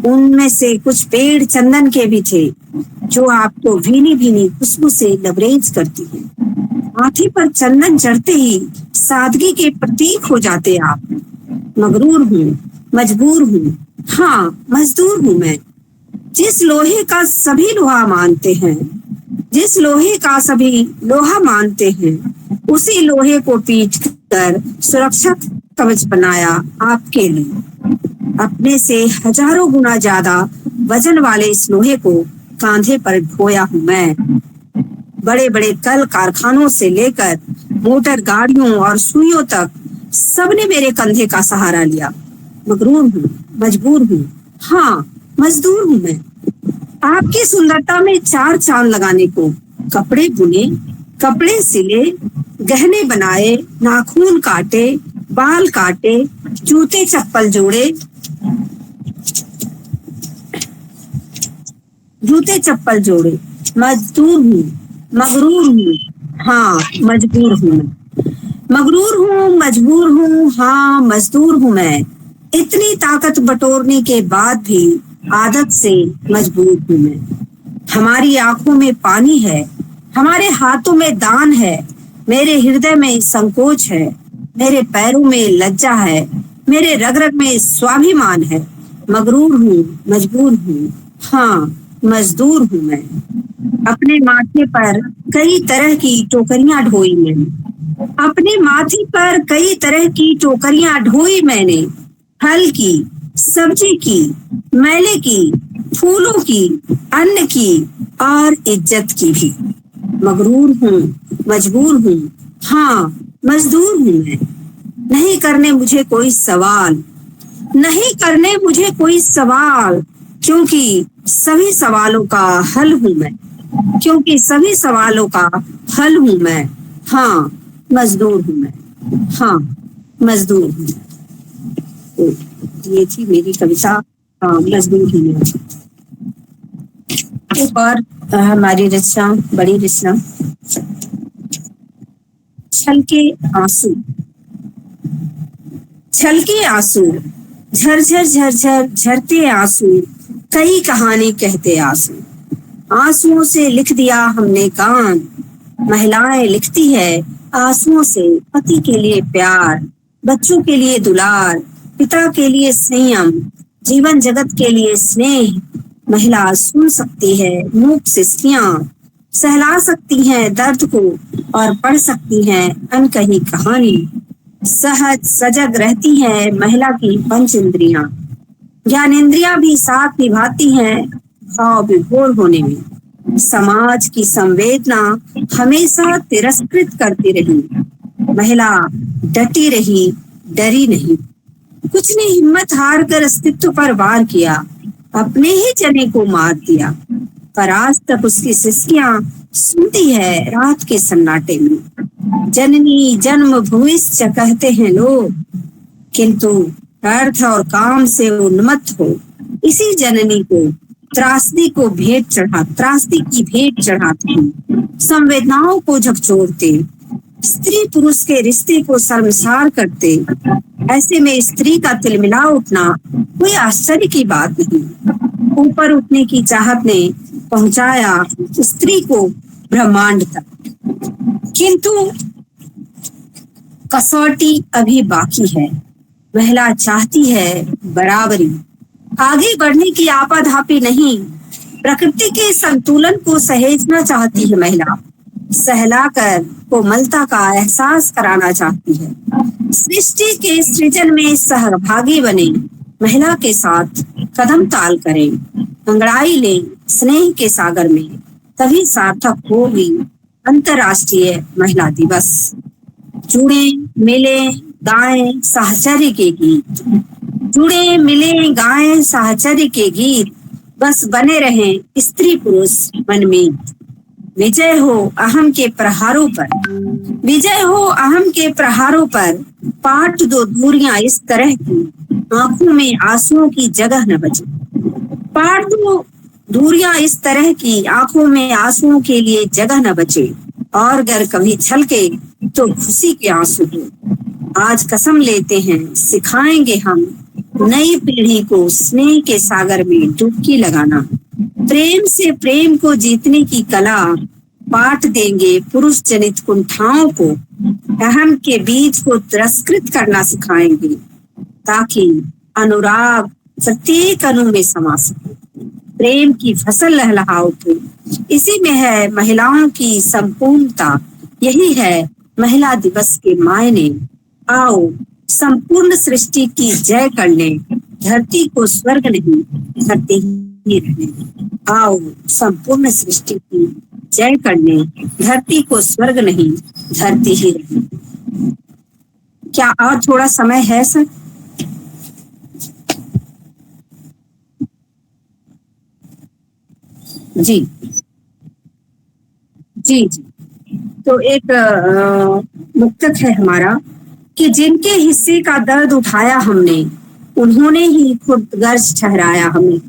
उनमें से कुछ पेड़ चंदन के भी थे, जो आपको भीनी भीनी खुशबू से लबरेज करती है। माथे पर चंदन चढ़ते ही सादगी के प्रतीक हो जाते आप। मगरूर हूँ, मजबूर हूँ, हाँ मजदूर हूँ मैं। जिस लोहे का सभी लोहा मानते हैं, जिस लोहे का सभी लोहा मानते हैं, उसी लोहे को पीट कर सुरक्षक कवच बनाया आपके लिए। अपने से हजारों गुना ज्यादा वजन वाले इस लोहे को कांधे पर ढोया हूं मैं। बड़े बड़े कल कारखानों से लेकर मोटर गाड़ियों और सुइयों तक सबने मेरे कंधे का सहारा लिया। मगरूर हूँ, मजबूर हूँ, हाँ मजदूर हूँ मैं। आपकी सुंदरता में 4 चांद लगाने को कपड़े बुने, कपड़े सिले, गहने बनाए, नाखून काटे, बाल काटे, जूते चप्पल जोड़े, जूते चप्पल जोड़े। मजदूर हूँ, मगरूर हूँ, हाँ मजबूर हूँ मैं। मगरूर हूँ, मजबूर हूँ, हाँ मजदूर हूँ मैं। इतनी ताकत बटोरने के बाद भी आदत से मजबूर हूँ मैं। हमारी आंखों में पानी है, हमारे हाथों में दान है, मेरे हृदय में संकोच है, मेरे पैरों में लज्जा है, मेरे रग रग में स्वाभिमान है। मगरूर हूँ, मजबूर हूँ, हाँ मजदूर हूँ मैं। अपने माथे पर कई तरह की टोकरियां ढोई मैंने, अपने माथे पर कई तरह की टोकरियां ढोई मैंने। फल की, सब्जी की, मेले की, फूलों की, अन्न की और इज्जत की भी। मगरूर हूँ, मजबूर हूँ, हाँ मजदूर हूँ मैं। नहीं करने मुझे कोई सवाल, नहीं करने मुझे कोई सवाल, क्योंकि सभी सवालों का हल हूँ मैं, क्योंकि सभी सवालों का हल हूँ मैं। हाँ मजदूर हूँ मैं, हाँ मजदूर हूँ। तो ये थी मेरी कविता मजदूर हूँ मैं। एक और हमारी रचना, बड़ी रचना, छलके आंसू। छलके आंसू, झरझर झरझर झरते आंसू, कई कहानी कहते आंसू। आंसुओं से लिख दिया हमने गान, महिलाएं लिखती है आंसुओं से। पति के लिए प्यार, बच्चों के लिए दुलार, पिता के लिए संयम, जीवन जगत के लिए स्नेह। महिला सुन सकती है मूक सिसकियां, सहला सकती हैं दर्द को और पढ़ सकती हैं अनकही कहानी। सहज सजग रहती है महिला की पंच इंद्रियां, ज्ञानेंद्रियां भी साथ निभाती हैं भाव विभोर होने में। समाज की संवेदना हमेशा तिरस्कृत करती रही, महिला डटी रही, डरी नहीं। कुछ ने हिम्मत हार कर अस्तित्व पर वार किया, अपने ही जने को मार दिया। पर आज तक उसकी सिसकियां सुनती है रात के सन्नाटे में। जननी जन्म भूमिश्च कहते हैं लोग, किंतु अर्थ और काम से उन्मत्त हो इसी जननी को त्रासदी की भेंट चढ़ाते हैं। संवेदनाओं को झकझोरते, स्त्री पुरुष के रिश्ते को शर्मसार करते। ऐसे में स्त्री का तिलमिला उठना कोई आश्चर्य की बात नहीं। ऊपर उठने की चाहत ने पहुंचाया स्त्री को ब्रह्मांड तक, किंतु कसौटी अभी बाकी है। महिला चाहती है बराबरी, आगे बढ़ने की आपाधापी नहीं, प्रकृति के संतुलन को सहेजना चाहती है महिला। सहलाकर कोमलता का एहसास कराना चाहती है। सृष्टि के सृजन में सहभागी बने, महिला के साथ कदम ताल करें, अंगड़ाई लें स्नेह के सागर में, तभी सार्थक होगी अंतर्राष्ट्रीय महिला दिवस। जुड़े मिले गाएं साहचर्य के गीत, जुड़े मिले गाएं साहचर्य के गीत, बस बने रहें स्त्री पुरुष मनमीत। विजय हो अहम के प्रहारों पर, विजय हो अहम के प्रहारों पर, पाट दो दूरियां इस तरह की, आंखों में आंसुओं की जगह न बचे। पाट दो दूरियां इस तरह की, आंखों में आंसुओं के लिए जगह न बचे। और अगर कभी छलके तो खुशी के आंसू हो। आज कसम लेते हैं सिखाएंगे हम नई पीढ़ी को स्नेह के सागर में डुबकी लगाना। प्रेम से प्रेम को जीतने की कला पाठ देंगे पुरुष जनित कुंठाओं को। अहम के बीज को तिरस्कृत करना सिखाएंगे, ताकि अनुराग प्रत्येक अणु में समा सके, प्रेम की फसल लहलहा उठे। इसी में है महिलाओं की संपूर्णता, यही है महिला दिवस के मायने। आओ संपूर्ण सृष्टि की जय करने, धरती को स्वर्ग नहीं धरती ही रहने। आओ संपूर्ण सृष्टि की जय करने, धरती को स्वर्ग नहीं धरती ही रहने। क्या और थोड़ा समय है सर? जी जी जी। तो एक मुक्तक है हमारा कि जिनके हिस्से का दर्द उठाया हमने, उन्होंने ही खुद गर्ज ठहराया हमें।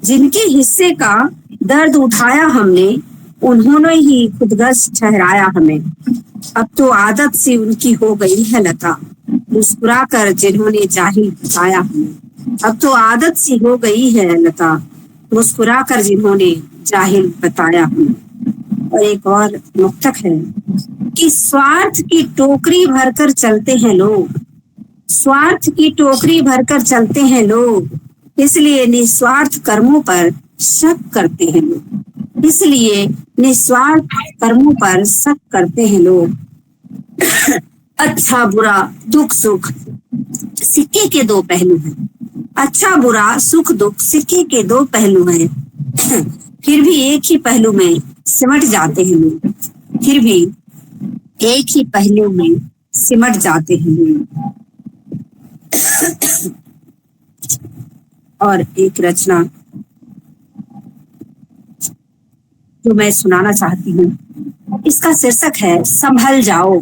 जिनके हिस्से का दर्द उठाया हमने, उन्होंने ही खुद गर्ज ठहराया हमें। अब तो आदत से उनकी हो गई है लता, मुस्कुराकर जिन्होंने जाहिल बताया हमें। अब तो आदत सी हो गई है लता, मुस्कुराकर जिन्होंने जाहिल बताया हूँ। और एक और मुक्तक है कि स्वार्थ की टोकरी भरकर चलते हैं लोग, स्वार्थ की टोकरी भरकर चलते हैं लोग, इसलिए निस्वार्थ कर्मों पर शक करते हैं लोग, इसलिए निस्वार्थ कर्मों पर शक करते हैं लोग। अच्छा बुरा दुख सुख सिक्के के दो पहलू हैं, अच्छा बुरा सुख दुख सिक्के के दो पहलू हैं, फिर भी एक ही पहलू में सिमट जाते हैं लोग, फिर भी एक ही पहलू में सिमट जाते हैं लोग। और एक रचना जो मैं सुनाना चाहती हूँ, इसका शीर्षक है संभल जाओ।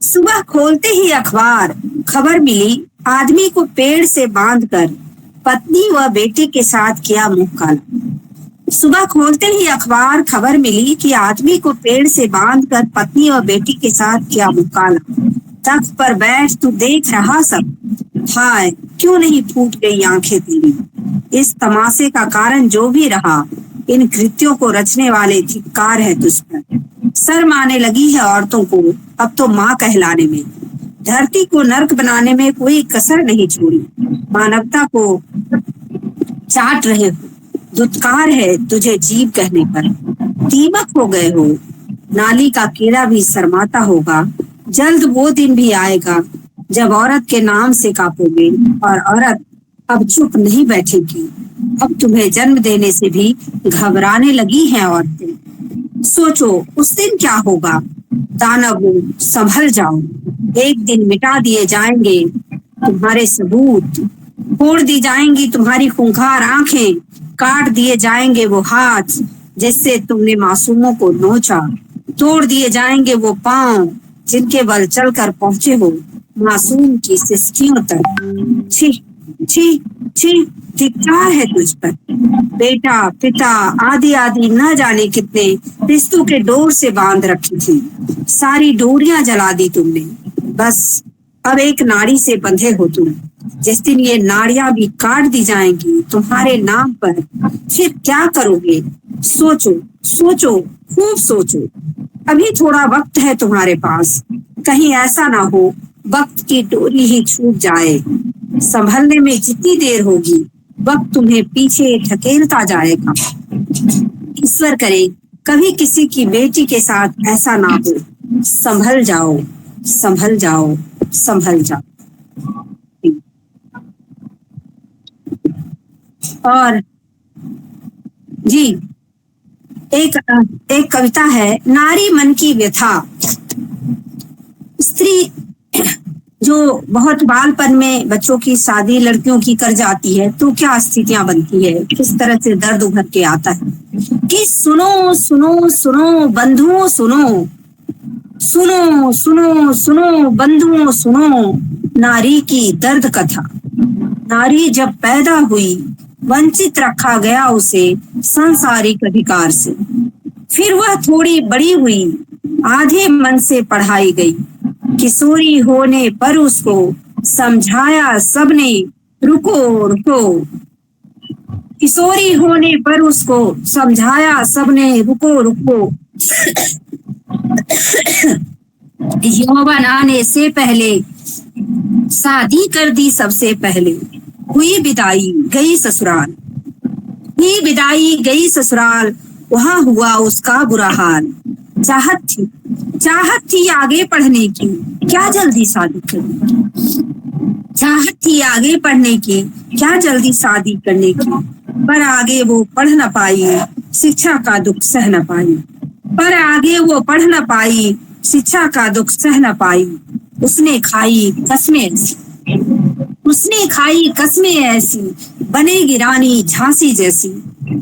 सुबह खोलते ही अखबार खबर मिली, आदमी को पेड़ से बांधकर पत्नी व बेटे के साथ किया मुंह काला। सुबह खोलते ही अखबार खबर मिली कि आदमी को पेड़ से बांधकर पत्नी और बेटी के साथ किया मुंह काला। तख्त पर बैठ तू देख रहा सब, हाय क्यों नहीं फूट गई आंखें तेरी। इस तमाशे का कारण जो भी रहा, इन कृत्यों को रचने वाले धिक्कार है तुझ पर। शर्म आने लगी है औरतों को अब तो माँ कहलाने में, धरती को नर्क बनाने में कोई कसर नहीं छोड़ी। मानवता को चाट रहे हो, दुत्कार है तुझे जीव कहने पर। दीमक हो गए हो, नाली का कीड़ा भी शर्माता होगा। जल्द वो दिन भी आएगा जब औरत के नाम से कांपोगे, और औरत अब चुप नहीं बैठेगी। अब तुम्हें जन्म देने से भी घबराने लगी हैं औरतें। सोचो उस दिन क्या होगा, दानवों संभल जाओ। एक दिन मिटा दिए जाएंगे तुम्हारे सबूत, फोड़ दी जाएंगी तुम्हारी खूंखार आंखें, काट दिए जाएंगे वो हाथ जिससे तुमने मासूमों को नोचा, तोड़ दिए जाएंगे वो पांव जिनके बल चलकर पहुंचे हो मासूम की सिस्कियों तक। छी छी छी, धिक्कार है तुझ पर। बेटा पिता आदि आदि न जाने कितने रिश्तों के डोर से बांध रखी थी, सारी डोरियां जला दी तुमने। बस अब एक नाड़ी से बंधे हो तुम, जिस दिन ये नाड़ियां भी काट दी जाएंगी तुम्हारे नाम पर, फिर क्या करोगे? सोचो सोचो खूब सोचो। अभी थोड़ा वक्त है तुम्हारे पास, कहीं ऐसा ना हो वक्त की डोरी ही छूट जाए। संभलने में जितनी देर होगी वक्त तुम्हें पीछे ढकेलता जाएगा। ईश्वर करे कभी किसी की बेटी के साथ ऐसा ना हो। संभल जाओ संभल जाओ संभल जाओ। और जी एक कविता है, नारी मन की व्यथा। स्त्री जो बहुत बालपन में बच्चों की शादी लड़कियों की कर जाती है तो क्या स्थितियां बनती है, किस तरह से दर्द उभर के आता है कि सुनो सुनो सुनो बंधुओं सुनो, सुनो सुनो सुनो बंधुओं सुनो नारी की दर्द कथा। नारी जब पैदा हुई वंचित रखा गया उसे सांसारिक अधिकार से, फिर वह थोड़ी बड़ी हुई आधे मन से पढ़ाई गई। किशोरी होने पर उसको समझाया सबने रुको रुको, किशोरी होने पर उसको समझाया सबने रुको रुको। यौवन आने से पहले शादी कर दी सबसे पहले, हुई विदाई गई ससुराल, हुई विदाई गई ससुराल, वहां हुआ उसका बुरा हाल। चाहत थी आगे पढ़ने की, क्या जल्दी शादी करने की, चाहत थी आगे पढ़ने की, क्या जल्दी शादी करने की, पर आगे वो पढ़ न पाई, शिक्षा का दुख सह न पाई, पर आगे वो पढ़ न पाई, शिक्षा का दुख सह न पाई। उसने खाई कसमें, उसने खाई कसमें ऐसी, बनेगी रानी झांसी जैसी,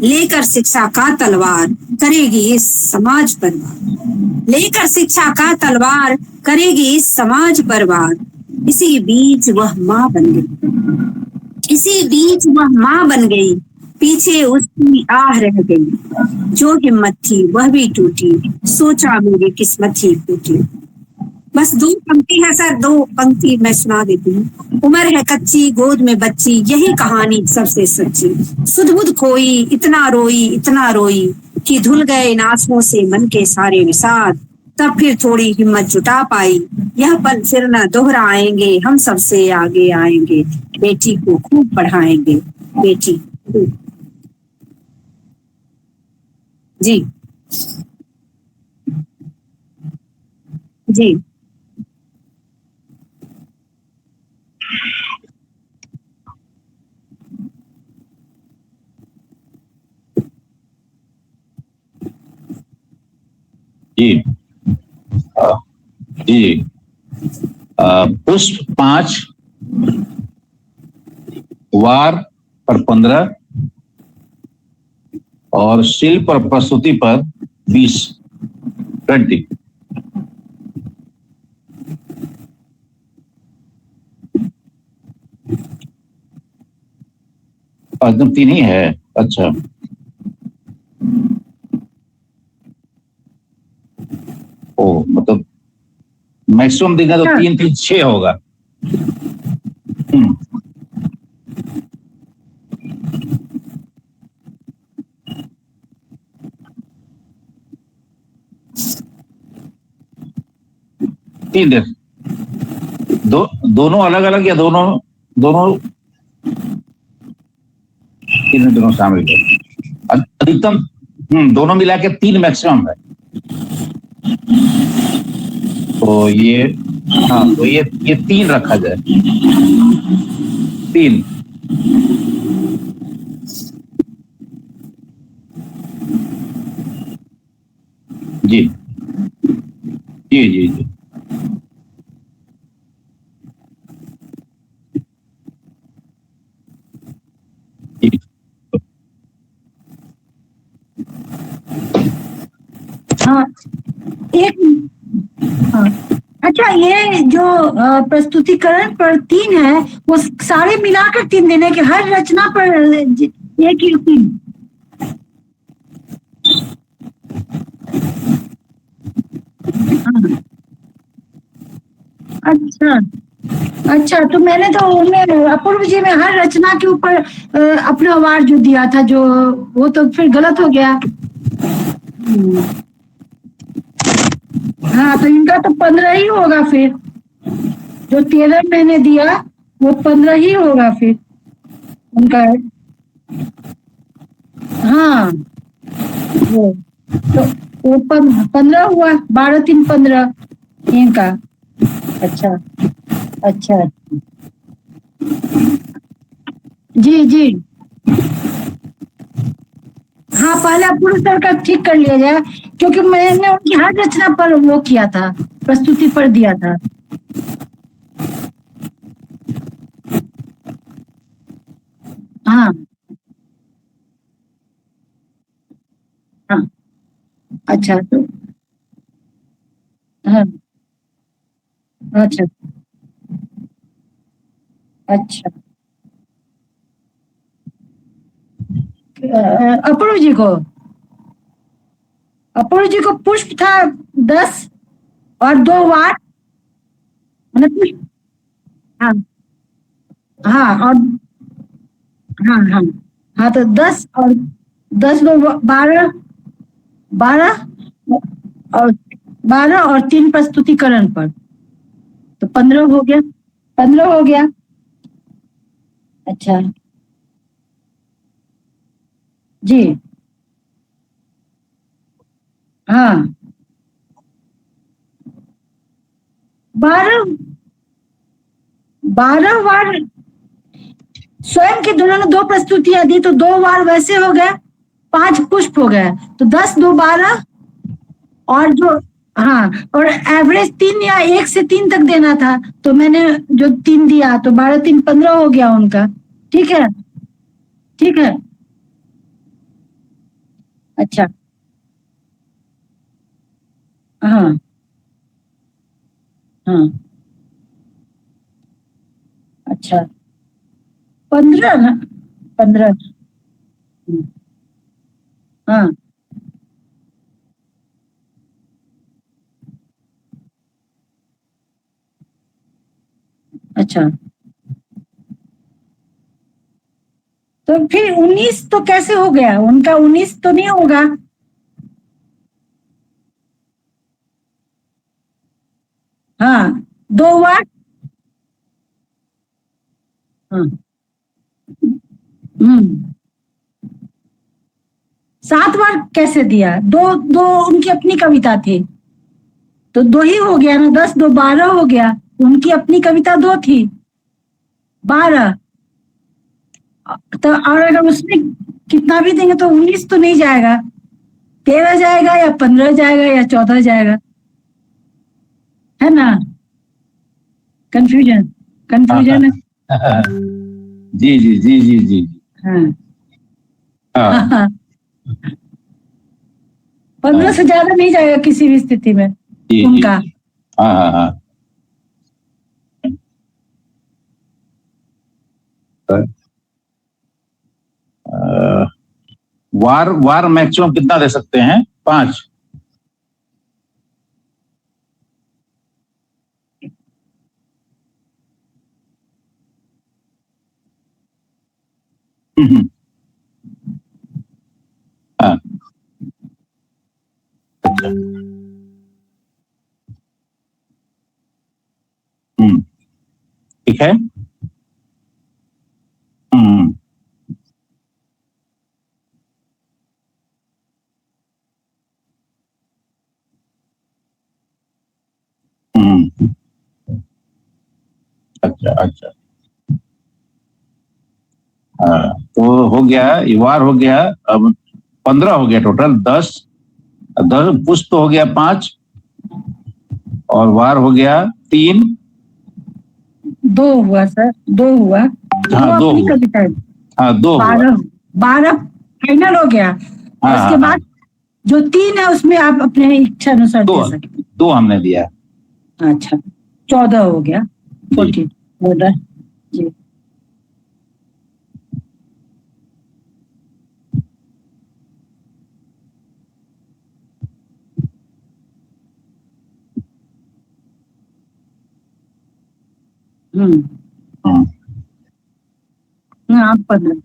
लेकर शिक्षा का तलवार करेगी इस समाज पर वार, लेकर शिक्षा का तलवार करेगी इस समाज पर वार। इसी बीच वह माँ बन गई, इसी बीच वह माँ बन गई, पीछे उसकी आह रह गई। जो हिम्मत थी वह भी टूटी, सोचा मेरी किस्मत ही टूटी। बस 2 पंक्ति है सर, 2 पंक्ति मैं सुना देती हूँ। उम्र है कच्ची गोद में बच्ची, यही कहानी सबसे सच्ची। सुध बुध खोई इतना रोई कि धुल गए इन आंसुओं से मन के सारे विषाद। तब फिर थोड़ी हिम्मत जुटा पाई, यह पल फिर न दोहराएंगे, हम सबसे आगे आएंगे, बेटी को खूब पढ़ाएंगे, बेटी खूब। जी जी जी अ, जी पुष्प 5, वार पर 15 और शिल्प और प्रस्तुति पर 20। एकदम 3 ही है। अच्छा, ओ मतलब मैक्सिमम देगा तो 3 3 6 होगा। हम्म, तीन दे दोनों अलग अलग या दोनों दोनों दोनों शामिल है। अधिकतम दोनों मिला के 3 मैक्सिमम है। तो ये हाँ, तो ये 3 रखा जाए। 3। जी जी जी जी जी। हाँ एक हाँ। अच्छा, ये जो प्रस्तुतिकरण पर 3 है, वो सारे मिलाकर 3 देने के, हर रचना पर एक ही 3। हाँ, अच्छा अच्छा, तो मैंने तो उनमें अपूर्व जी में हर रचना के ऊपर अपना अवार्ड जो दिया था, जो वो तो फिर गलत हो गया। हाँ, तो इनका तो 15 ही होगा फिर, जो 13 मैंने दिया वो 15 ही होगा फिर उनका। हाँ, वो तो वो 15 हुआ, 12 3 15 इनका। अच्छा अच्छा, जी जी। हाँ, पहले अपूर्व सर का ठीक कर लिया जाए, क्योंकि मैंने उनकी हर रचना पर वो किया था, प्रस्तुति पर दिया था। हाँ हाँ, अच्छा तो हाँ, अच्छा अच्छा। अपूर्व जी को, अपूर्व जी को पुष्प था 10 और 2 वार, मतलब पुष्प। हाँ हाँ, और हाँ हाँ हाँ, तो 10 और 10 दो 12, 12 और 12 और 3 प्रस्तुतिकरण पर, तो 15 हो गया, 15 हो गया। अच्छा जी। हाँ, 12, 12 वार स्वयं के, दोनों ने 2 प्रस्तुतियां दी, तो 2 वार वैसे हो गए, 5 पुष्प हो गए, तो 10 2 12, और जो हाँ, और एवरेज 3 या 1 से 3 तक देना था, तो मैंने जो 3 दिया, तो 12 3 15 हो गया उनका। ठीक है, ठीक है। अच्छा, हाँ हाँ, अच्छा 15 ना, 15। हाँ अच्छा, तो फिर 19 तो कैसे हो गया? उनका 19 तो नहीं होगा। हाँ, 2 वाट। हाँ, हम्म 7 बार कैसे दिया? दो दो उनकी अपनी कविता थी, तो 2 ही हो गया ना, 10 2 12 हो गया। उनकी अपनी कविता 2 थी, 12। तो और अगर उसमें कितना भी देंगे तो 19 तो नहीं जाएगा, 13 जाएगा या 15 जाएगा या 14 जाएगा, है ना? कंफ्यूजन, हाँ कंफ्यूजन है। हाँ जी जी जी जी जी जी हाँ हाँ हाँ हाँ, 15 हाँ से ज्यादा नहीं जाएगा किसी भी स्थिति में जी जी उनका। जी हाँ हाँ हाँ अ, वार वार मैक्सिमम कितना दे सकते हैं? 5। हाँ अच्छा ठीक है। हम्म हम्म अच्छा अच्छा हाँ तो हो गया, ये वार हो गया। अब 15 हो गया टोटल। 10 10 पुष्प हो गया 5 और वार हो गया 3। 2 हुआ सर, 2 हुआ, 2 हाँ 2 अपनी हुआ। कविता है। हाँ 2 हुआ। 12, 12 फाइनल हो गया, और हाँ इसके हाँ हाँ बाद जो 3 है उसमें आप अपने इच्छा अनुसार 2 दे सकते 2 हमने दिया। हैं। अच्छा, 14 हो गया, जी 14 14। जी। हम्म हम्म आप 15।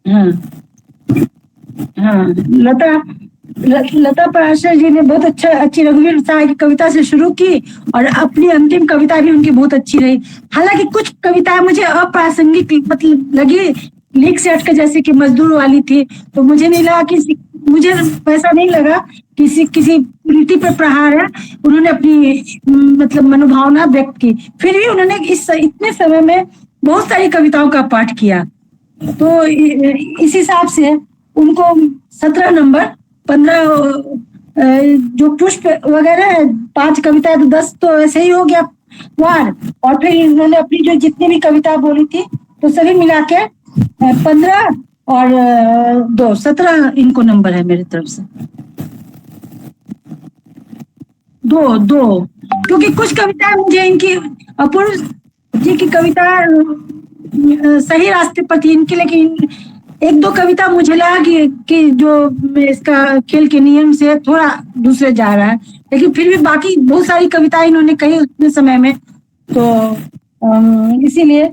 हाँ हाँ, लता पाराशर जी ने बहुत अच्छी रघुवीर साय की कविता से शुरू की, और अपनी अंतिम कविता भी उनकी बहुत अच्छी रही। हालांकि कुछ कविताएं मुझे अप्रासंगिक मतलब लगी, लिख से हटकर, जैसे कि मजदूर वाली थी, तो मुझे नहीं लगा कि, मुझे ऐसा नहीं लगा किसी किसी रीति पर प्रहार है। उन्होंने अपनी मतलब मनोभावना व्यक्त की, फिर भी उन्होंने इस इतने समय में बहुत सारी कविताओं का पाठ किया। तो इस हिसाब से उनको 17 नंबर, 15 जो पुष्प वगैरह है, 5 कविता, तो 10 तो ऐसे ही हो गया वार। और फिर इन्होंने अपनी जो जितनी भी कविता बोली थी, तो सभी मिला के 15 और 2 17 इनको नंबर है मेरी तरफ से। 2 2, क्योंकि कुछ कविताएं मुझे इनकी, अपूर्व जी की कविता सही रास्ते पर थी इनकी, लेकिन 1 2 कविता मुझे लगा कि जो इसका खेल के नियम से थोड़ा दूसरे जा रहा है, लेकिन फिर भी बाकी बहुत सारी कविताएं इन्होंने कही उतने समय में, तो इसीलिए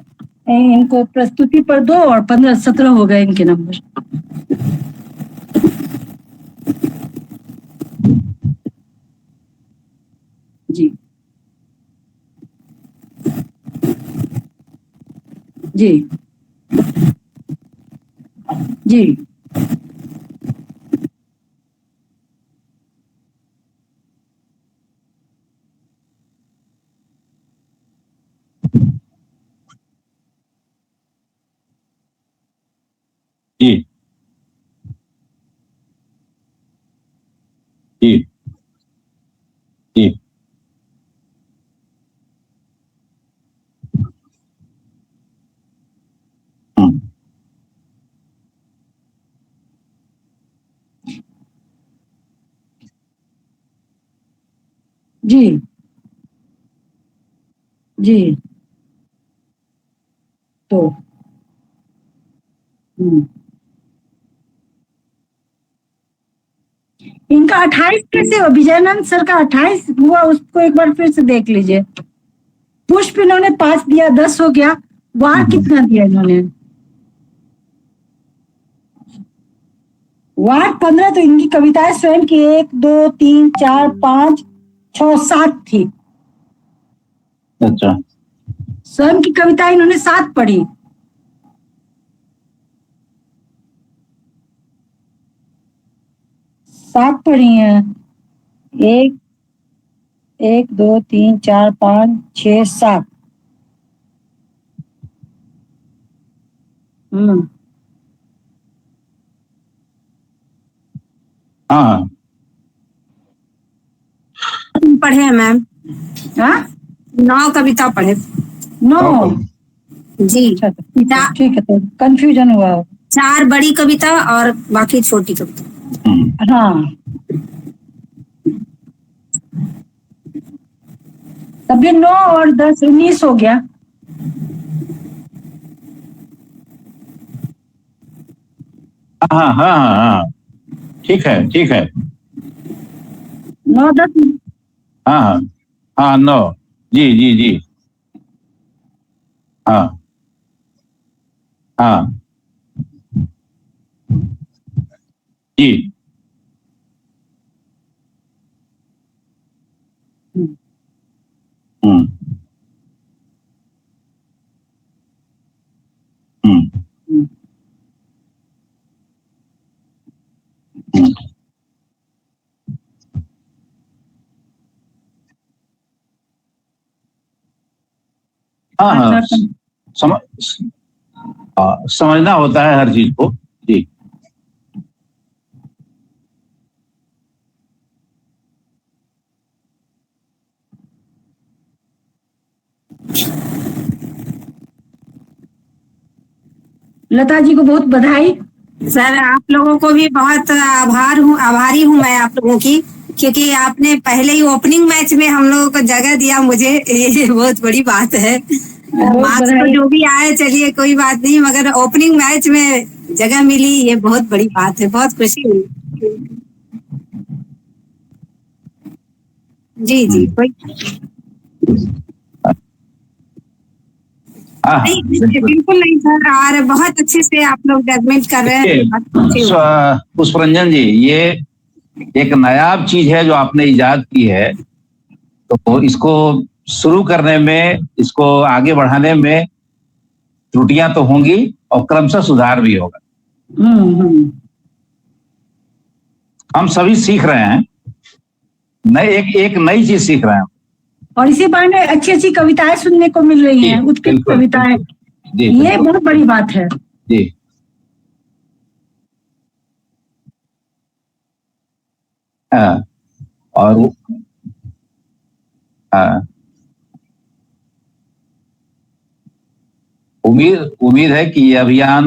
इनको प्रस्तुति पर 2 और 15 17 हो गए इनके नंबर। जी जी जी जी जी जी हम्म जी जी। तो हम्म इनका 28 कैसे हुआ? विजयानंद सर का 28 हुआ, उसको एक बार फिर से देख लीजिए। पुष्प इन्होंने 5 दिया, 10 हो गया। वार कितना दिया इन्होंने? वार 15। तो इनकी कविताएं स्वयं की 1 2 3 4 5 6 7 थी। अच्छा। स्वयं की कविताएं इन्होंने 7 पढ़ी। सात पढ़ी हैं। 1 1 2 3 4 5 6 7। हाँ पढ़े हैं मैम, हाँ 9 कविता पढ़े। 9। जी, अच्छा ठीक है, तो कंफ्यूजन हुआ। 4 बड़ी कविता और बाकी छोटी कविता। हाँ, तभी 9 और 10 19 हो गया। हाँ हाँ हाँ हाँ, ठीक है ठीक है। 9 10। हाँ हाँ हाँ 9। जी जी जी। हाँ हाँ जी। हम्म हम्म हम्म। हाँ हाँ, समझ समझना होता है हर चीज को। जी। लता जी को बहुत बधाई। सर आप लोगों को भी बहुत आभारी हूँ मैं आप लोगों की, क्योंकि आपने पहले ही ओपनिंग मैच में हम लोगों को जगह दिया मुझे, ये बहुत बड़ी बात है। मार्क्स तो जो भी आए चलिए कोई बात नहीं, मगर ओपनिंग मैच में जगह मिली ये बहुत बड़ी बात है, बहुत खुशी हुई। जी जी कोई हाँ नहीं, बिल्कुल। बिल्कुल नहीं सर, और बहुत अच्छे से आप लोग जजमेंट कर रहे हैं। पुष्परंजन जी, ये एक नायाब चीज है जो आपने इजाद की है, तो इसको शुरू करने में, इसको आगे बढ़ाने में त्रुटियां तो होंगी और क्रमशः सुधार भी होगा। हम सभी सीख रहे हैं, नए एक नई चीज सीख रहे हैं, और इसी बहाने अच्छी अच्छी कविताएं सुनने को मिल रही हैं, उत्कृष्ट कविताएं। ये बहुत बड़ी बात है जी। हाँ, और हाँ, उम्मीद है कि ये अभियान